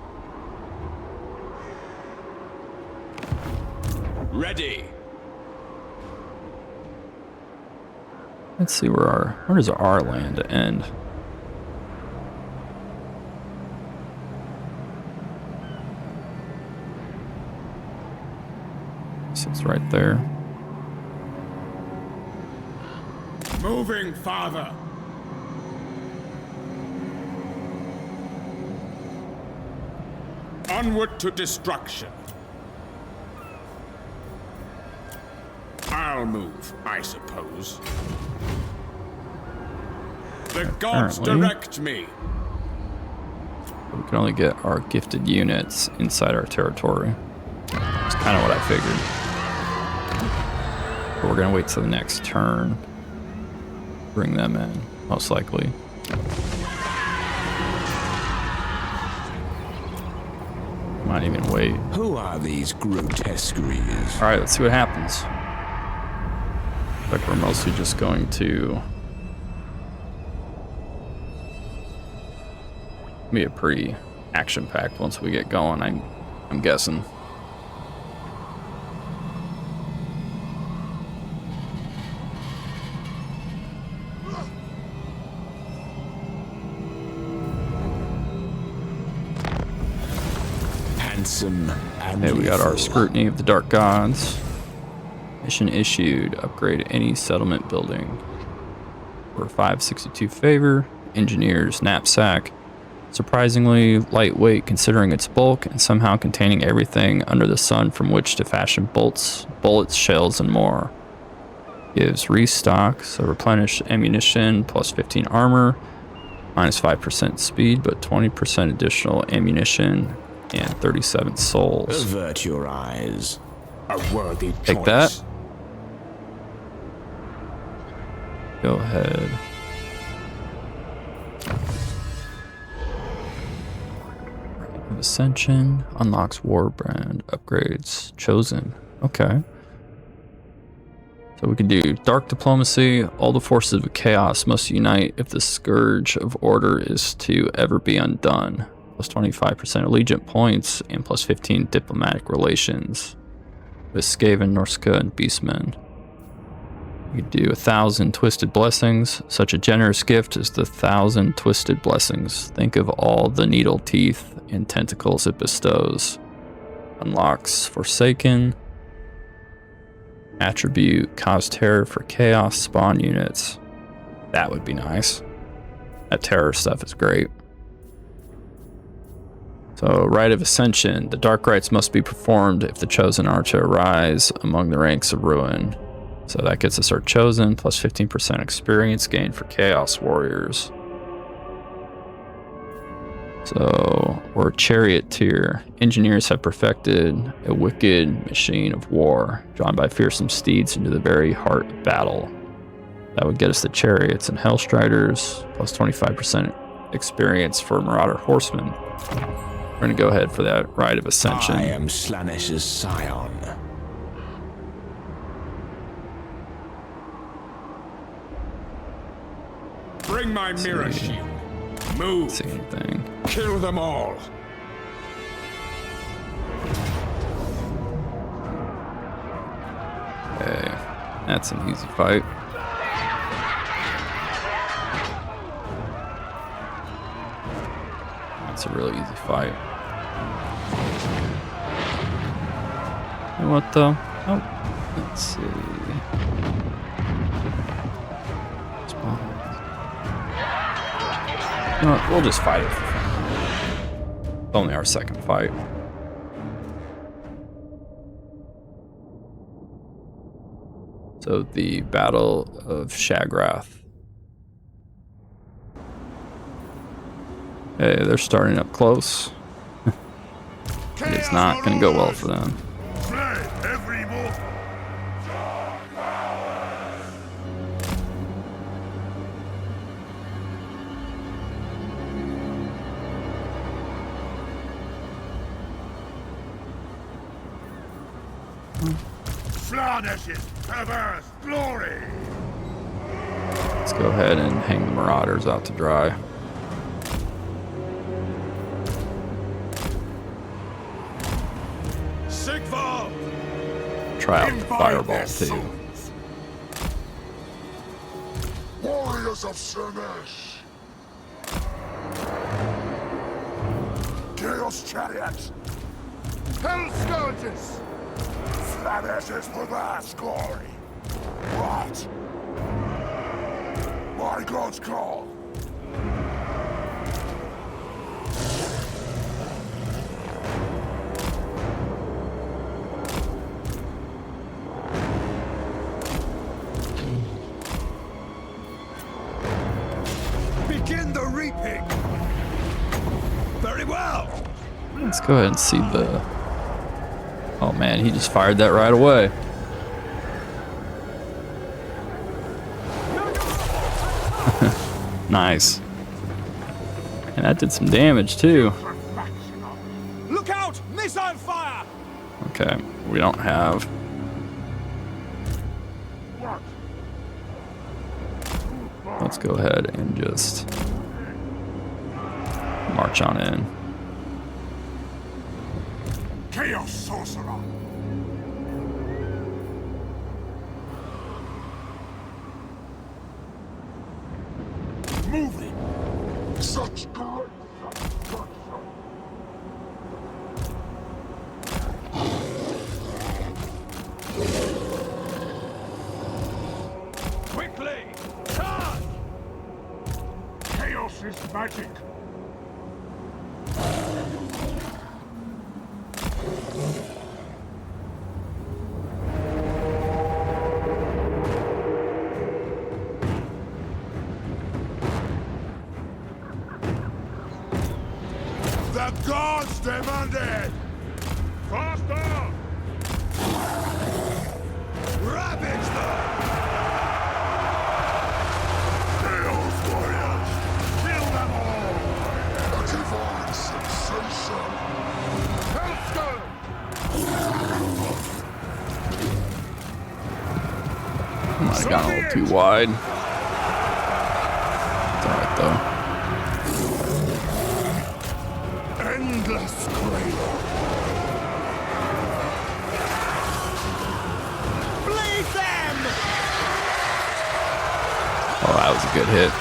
Ready. Let's see where does our land end? So it's right there. Moving, father. Onward to destruction. I'll move, I suppose. The gods Apparently. direct me. We can only get our gifted units inside our territory. That's kind of what I figured. But we're gonna wait till the next turn. Bring them in, most likely. Might even wait. Who are these grotesqueries? Alright, let's see what happens. Like we're mostly just going to be a pretty action-packed once we get going, I'm guessing. Handsome and Okay, we got our lethal. scrutiny of the dark gods. Mission issued. Upgrade any settlement building. For 562 favor. Engineer's knapsack. Surprisingly lightweight considering its bulk and somehow containing everything under the sun from which to fashion bolts, bullets, shells, and more. Gives restock, so replenished ammunition, plus 15 armor, minus 5% speed, but 20% additional ammunition, and 37 souls. Avert your eyes. A worthy Take choice. that. Go ahead. Ascension unlocks Warbrand upgrades. Chosen. Okay. So we can do Dark Diplomacy. All the forces of chaos must unite if the Scourge of Order is to ever be undone. Plus 25% Allegiant points and plus 15 diplomatic relations with Skaven, Norska, and Beastmen. We can do 1,000 Twisted Blessings. Such a generous gift as the 1,000 Twisted Blessings. Think of all the needle teeth and tentacles it bestows. Unlocks Forsaken. Attribute cause terror for chaos spawn units. That would be nice. That terror stuff is great. So, Rite of Ascension. The dark rites must be performed if the chosen are to arise among the ranks of ruin. So that gets us our chosen, plus 15% experience gain for Chaos Warriors. So, we're a chariot tier. Engineers have perfected a wicked machine of war, drawn by fearsome steeds into the very heart of battle. That would get us the chariots and Hellstriders, plus 25% experience for Marauder Horsemen. We're going to go ahead for that Rite of Ascension. I am Slanesh's scion. Bring my mirror shield. Move. See anything? Kill them all. Okay, that's an easy fight. That's a really easy fight. And what the? Oh, let's see. You know what, we'll just fight it for fun. It's only our second fight. So the Battle of Shagrath. Hey, they're starting up close. It's not going to go well for them. Flanesh's perverse glory! Let's go ahead and hang the Marauders out to dry. Sigvald! Try out the Fireball too. Warriors of Slanesh! Chaos chariots! Hell scourges! Slanesh's perverse glory! What? My God's call! Begin the reaping! Very well! Let's go ahead and see the... Oh man, he just fired that right away. Nice. And that did some damage too. Look out! Missile fire! Okay, we don't have... Let's go ahead and just march on in. Chaos sorcerer! Moving! Such great Quickly! Charge! chaos is magic! The gods demanded! Faster! Ravage them! Might have gone a little too wide. It's alright though. Endless cradle. Bleed them! Oh, that was a good hit.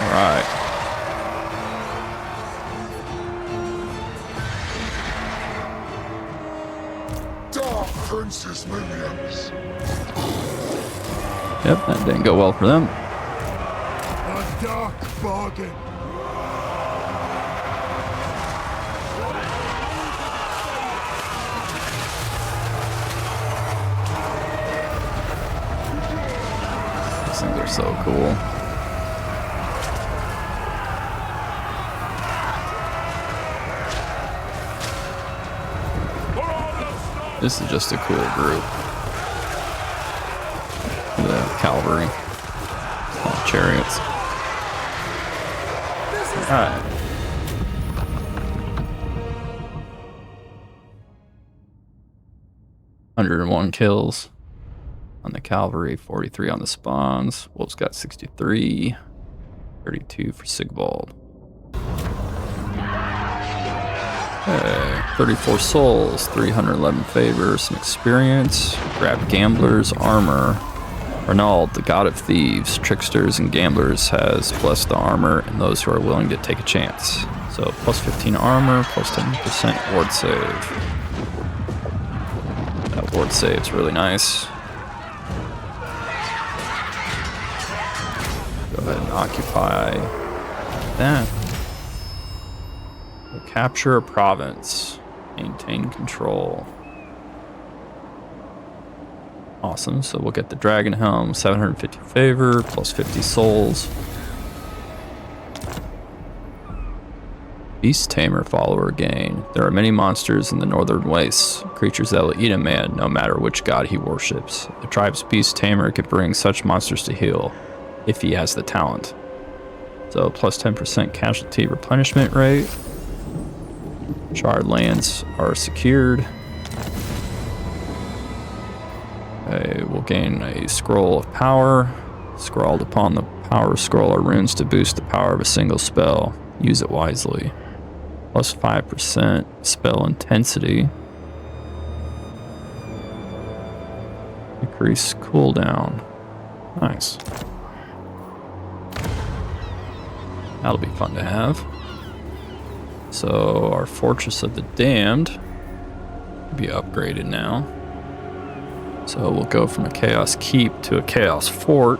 All right. Dark Princess minions. Yep, that didn't go well for them. A dark bargain. These things are so cool. This is just a cool group. The cavalry. All chariots. Alright. "101 kills on the cavalry, 43 on the spawns. Wolves got 63, 32 for Sigvald. Okay, 34 souls, 311 favor, some experience. Grab Gambler's armor. Renald, the god of thieves, tricksters, and gamblers, has blessed the armor and those who are willing to take a chance. So plus 15 armor, plus 10% ward save. That ward save's really nice. Go ahead and occupy that. We'll capture a province. Maintain control. Awesome, so we'll get the Dragon Helm, 750 favor, plus 50 souls. Beast Tamer follower gain. There are many monsters in the Northern Wastes, creatures that will eat a man no matter which god he worships. The tribe's Beast Tamer could bring such monsters to heal, if he has the talent. So plus 10% casualty replenishment rate. Shard lands are secured. Okay, we'll gain a scroll of power. Scrawled upon the power scroll are runes to boost the power of a single spell. Use it wisely. Plus 5% spell intensity. Increase cooldown. Nice. That'll be fun to have. So our Fortress of the Damned will be upgraded now. So we'll go from a Chaos Keep to a Chaos Fort.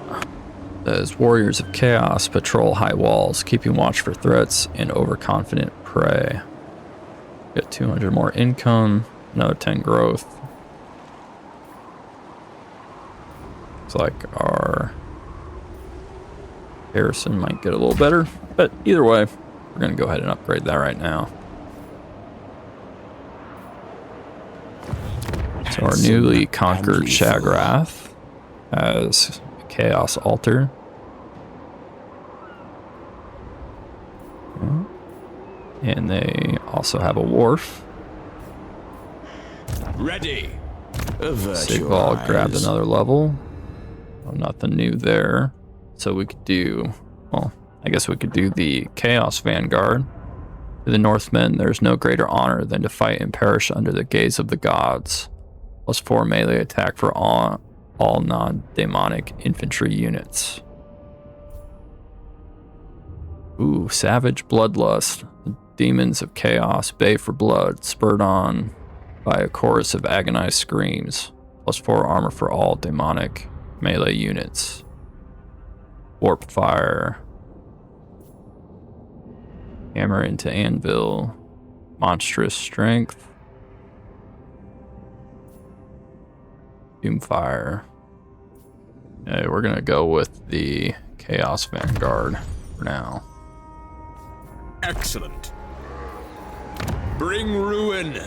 As Warriors of Chaos patrol high walls, keeping watch for threats and overconfident prey. Get 200 more income, another 10 growth. Looks like our garrison might get a little better, but either way, we're going to go ahead and upgrade that right now. So our newly conquered Shagrath has a Chaos Altar. And they also have a wharf. Ready. Sigvald grabbed another level. Well, nothing new there. So we could do, well, I guess we could do the Chaos Vanguard. To the Northmen, there's no greater honor than to fight and perish under the gaze of the gods. Plus 4 melee attack for all non-demonic infantry units. Ooh, Savage Bloodlust. The demons of chaos bay for blood, spurred on by a chorus of agonized screams. Plus 4 armor for all demonic melee units. Warp Fire. Hammer into Anvil. Monstrous Strength. Doomfire. Okay, we're gonna go with the Chaos Vanguard for now. Excellent. Bring ruin.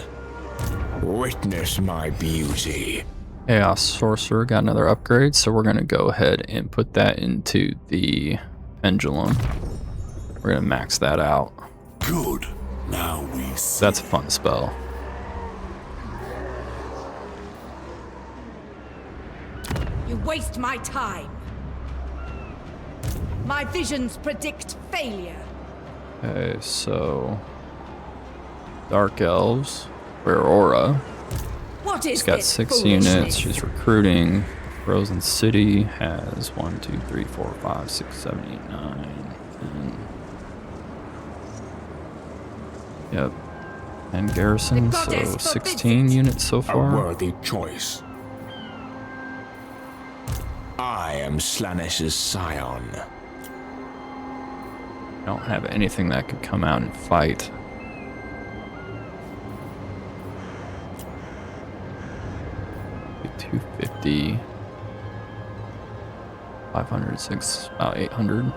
Witness my beauty. Chaos Sorcerer got another upgrade, so we're going to go ahead and put that into the Pendulum. We're going to max that out. Good. Now we see. That's a fun spell. You waste my time. My visions predict failure. Okay, so Dark Elves, Aurora. What is She's got this 6 units. foolishness? She's recruiting. Frozen City has 1, 2, 3, 4, 5, 6, 7, 8, 9, 10. Yep. And garrison, The goddess so forbids 16 it. units so A far. worthy choice. I am Slanesh's scion. I don't have anything that could come out and fight. Get 250. 506, about 800.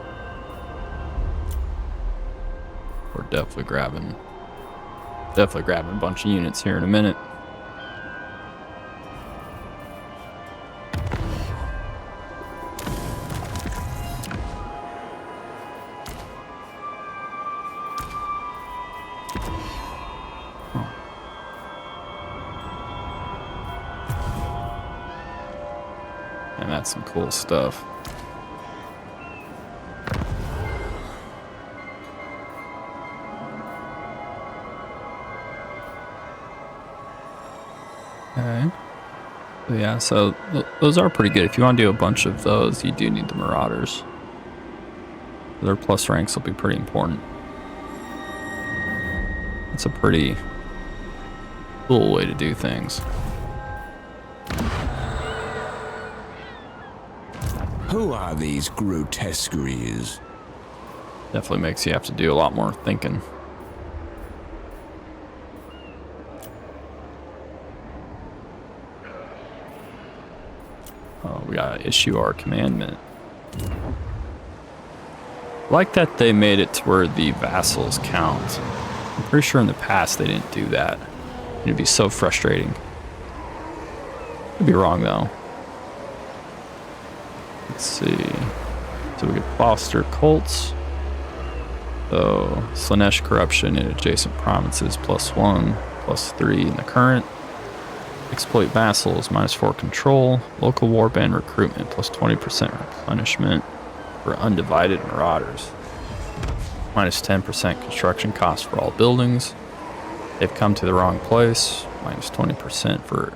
We're definitely grabbing a bunch of units here in a minute. And that's some cool stuff. Okay. Yeah, so those are pretty good. If you want to do a bunch of those, you do need the Marauders. Their plus ranks will be pretty important. It's a pretty cool way to do things. Who are these grotesqueries? Definitely makes you have to do a lot more thinking. Oh, we gotta issue our commandment. Like that they made it to where the vassals count. I'm pretty sure in the past they didn't do that. It'd be so frustrating. Could be wrong though. Let's see. So we could foster cults. So Slanesh corruption in adjacent provinces +1, +3 in the current. Exploit vassals -4 control. Local warband recruitment +20% replenishment for undivided marauders. -10% construction cost for all buildings. They've come to the wrong place. -20% for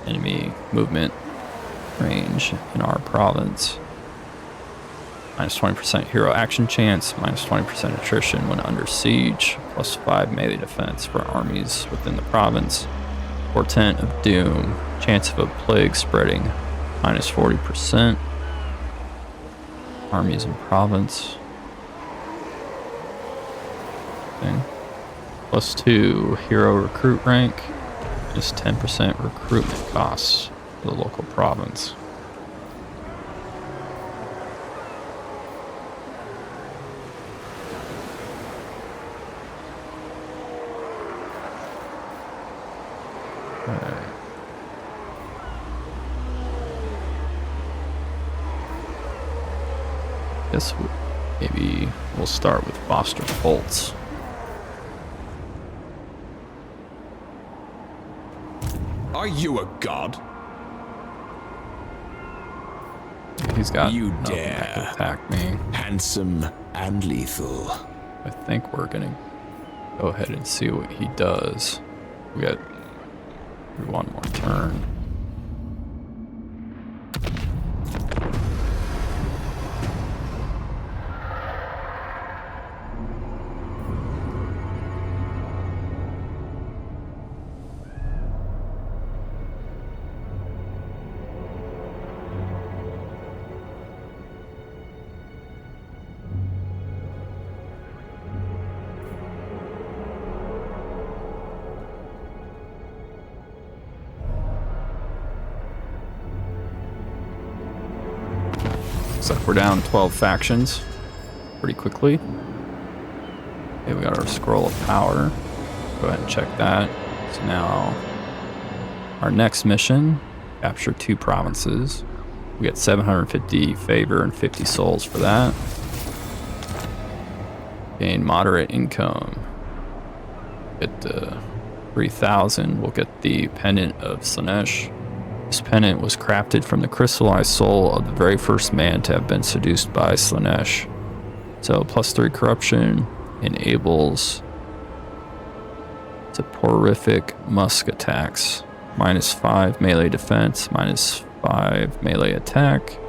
enemy movement range in our province. -20% hero action chance, -20% attrition when under siege, +5 melee defense for armies within the province. Portent of doom, chance of a plague spreading, -40%. Armies in province. Okay. +2 hero recruit rank, just 10% recruitment costs for the local province. Okay. Guess maybe we'll start with foster cults. Are you a god? He's got You nothing that dare. can attack me. Handsome and lethal. I think we're gonna go ahead and see what he does. We got one more turn. Looks like we're down 12 factions pretty quickly. Okay, we got our scroll of power. Go ahead and check that. So now our next mission Capture 2 provinces. We get 750 favor and 50 souls for that. Gain moderate income. Get 3,000. We'll get the pendant of Slaanesh. This pendant was crafted from the crystallized soul of the very first man to have been seduced by Slaanesh. So +3 corruption enables soporific musk attacks. -5 melee defense, -5 melee attack.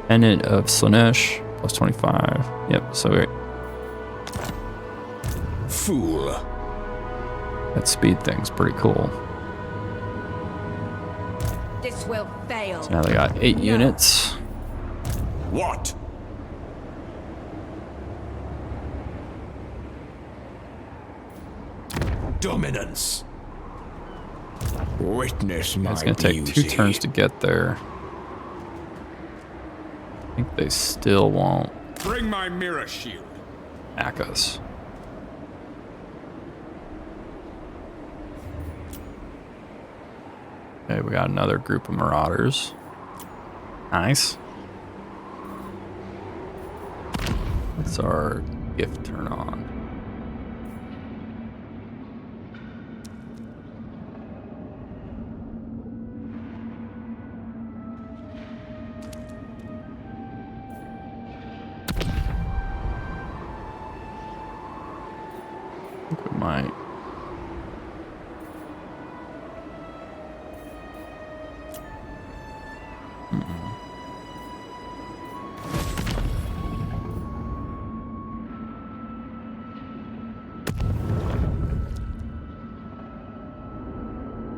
Pendant of Slaanesh, +25. Yep, so great. Fool. That speed thing's pretty cool. This will fail. So now they got 8 units. What? Dominance. Witness my It's gonna take 2 beauty. turns to get there. I think they still won't Bring my mirror shield. hack us. Okay, we got another group of marauders. Nice. What's our gift turn on? I think we might.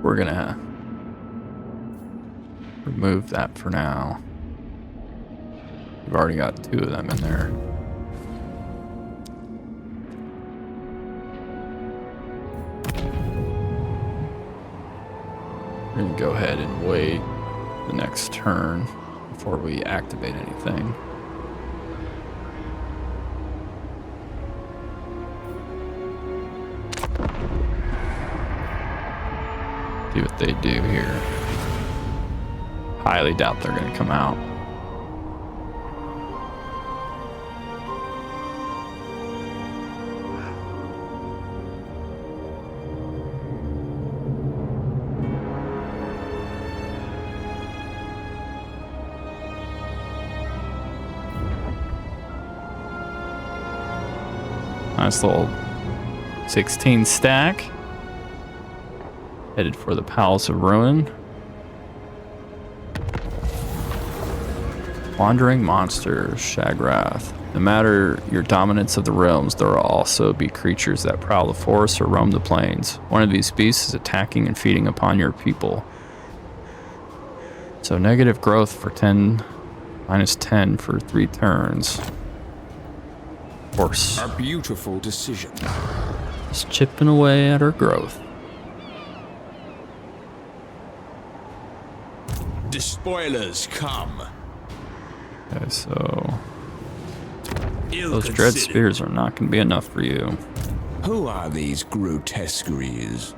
We're gonna remove that for now. We've already got 2 of them in there. We're gonna go ahead and wait the next turn before we activate anything. See what they do here. Highly doubt they're gonna come out. Nice little 16 stack. Headed for the Palace of Ruin. Wandering monsters, Shagrath. No matter your dominance of the realms, there will also be creatures that prowl the forests or roam the plains. One of these beasts is attacking and feeding upon your people. So negative growth for 10, -10 for 3 turns. Of course. A beautiful decision. Just chipping away at her growth. Despoilers come. Okay, so those dread spears are not going to be enough for you. Who are these grotesqueries?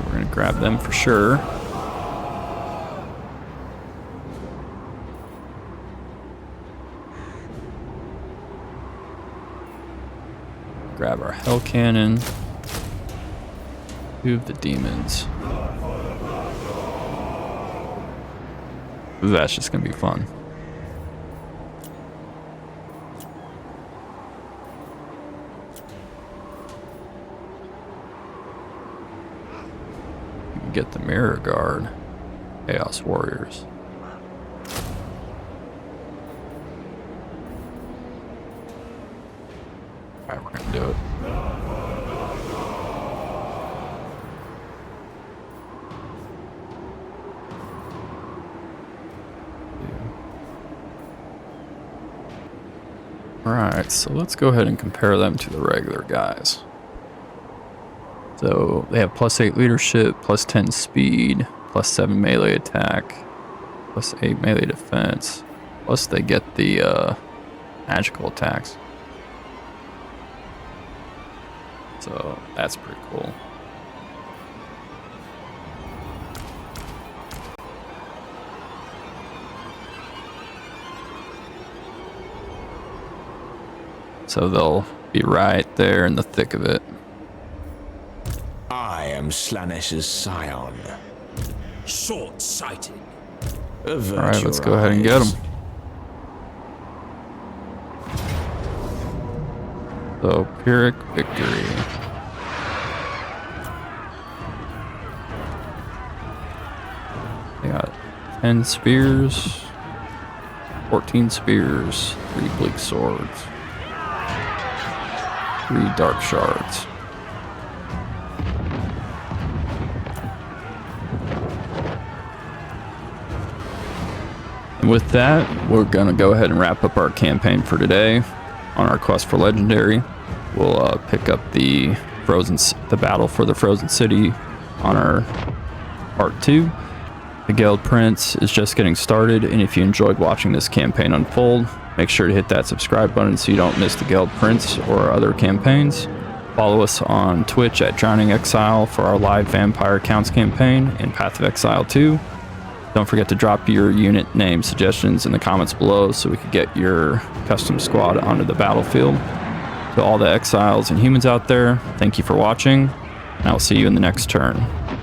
We're going to grab them for sure. Grab our hell cannon. 2 of the demons. That's just gonna be fun. You can get the Mirror Guard. Chaos Warriors. Alright, we're gonna do it. Alright, so let's go ahead and compare them to the regular guys. So they have +8 leadership, +10 speed, +7 melee attack, +8 melee defense, plus they get the magical attacks. So that's pretty cool. So they'll be right there in the thick of it. I am Slanesh's scion. Short-sighted. Alright, let's go ahead and get them. So, Pyrrhic victory. They got 10 spears, 14 spears, 3 bleak swords, 3 dark shards. And with that, we're gonna go ahead and wrap up our campaign for today. On our quest for legendary, we'll pick up the battle for the Frozen City on our part 2. The GELD Prince is just getting started, and if you enjoyed watching this campaign unfold, make sure to hit that subscribe button so you don't miss the GELD Prince or our other campaigns. Follow us on Twitch at Drowning Exile for our live Vampire Counts campaign and Path of Exile 2. Don't forget to drop your unit name suggestions in the comments below so we can get your custom squad onto the battlefield. To all the exiles and humans out there, thank you for watching, and I'll see you in the next turn.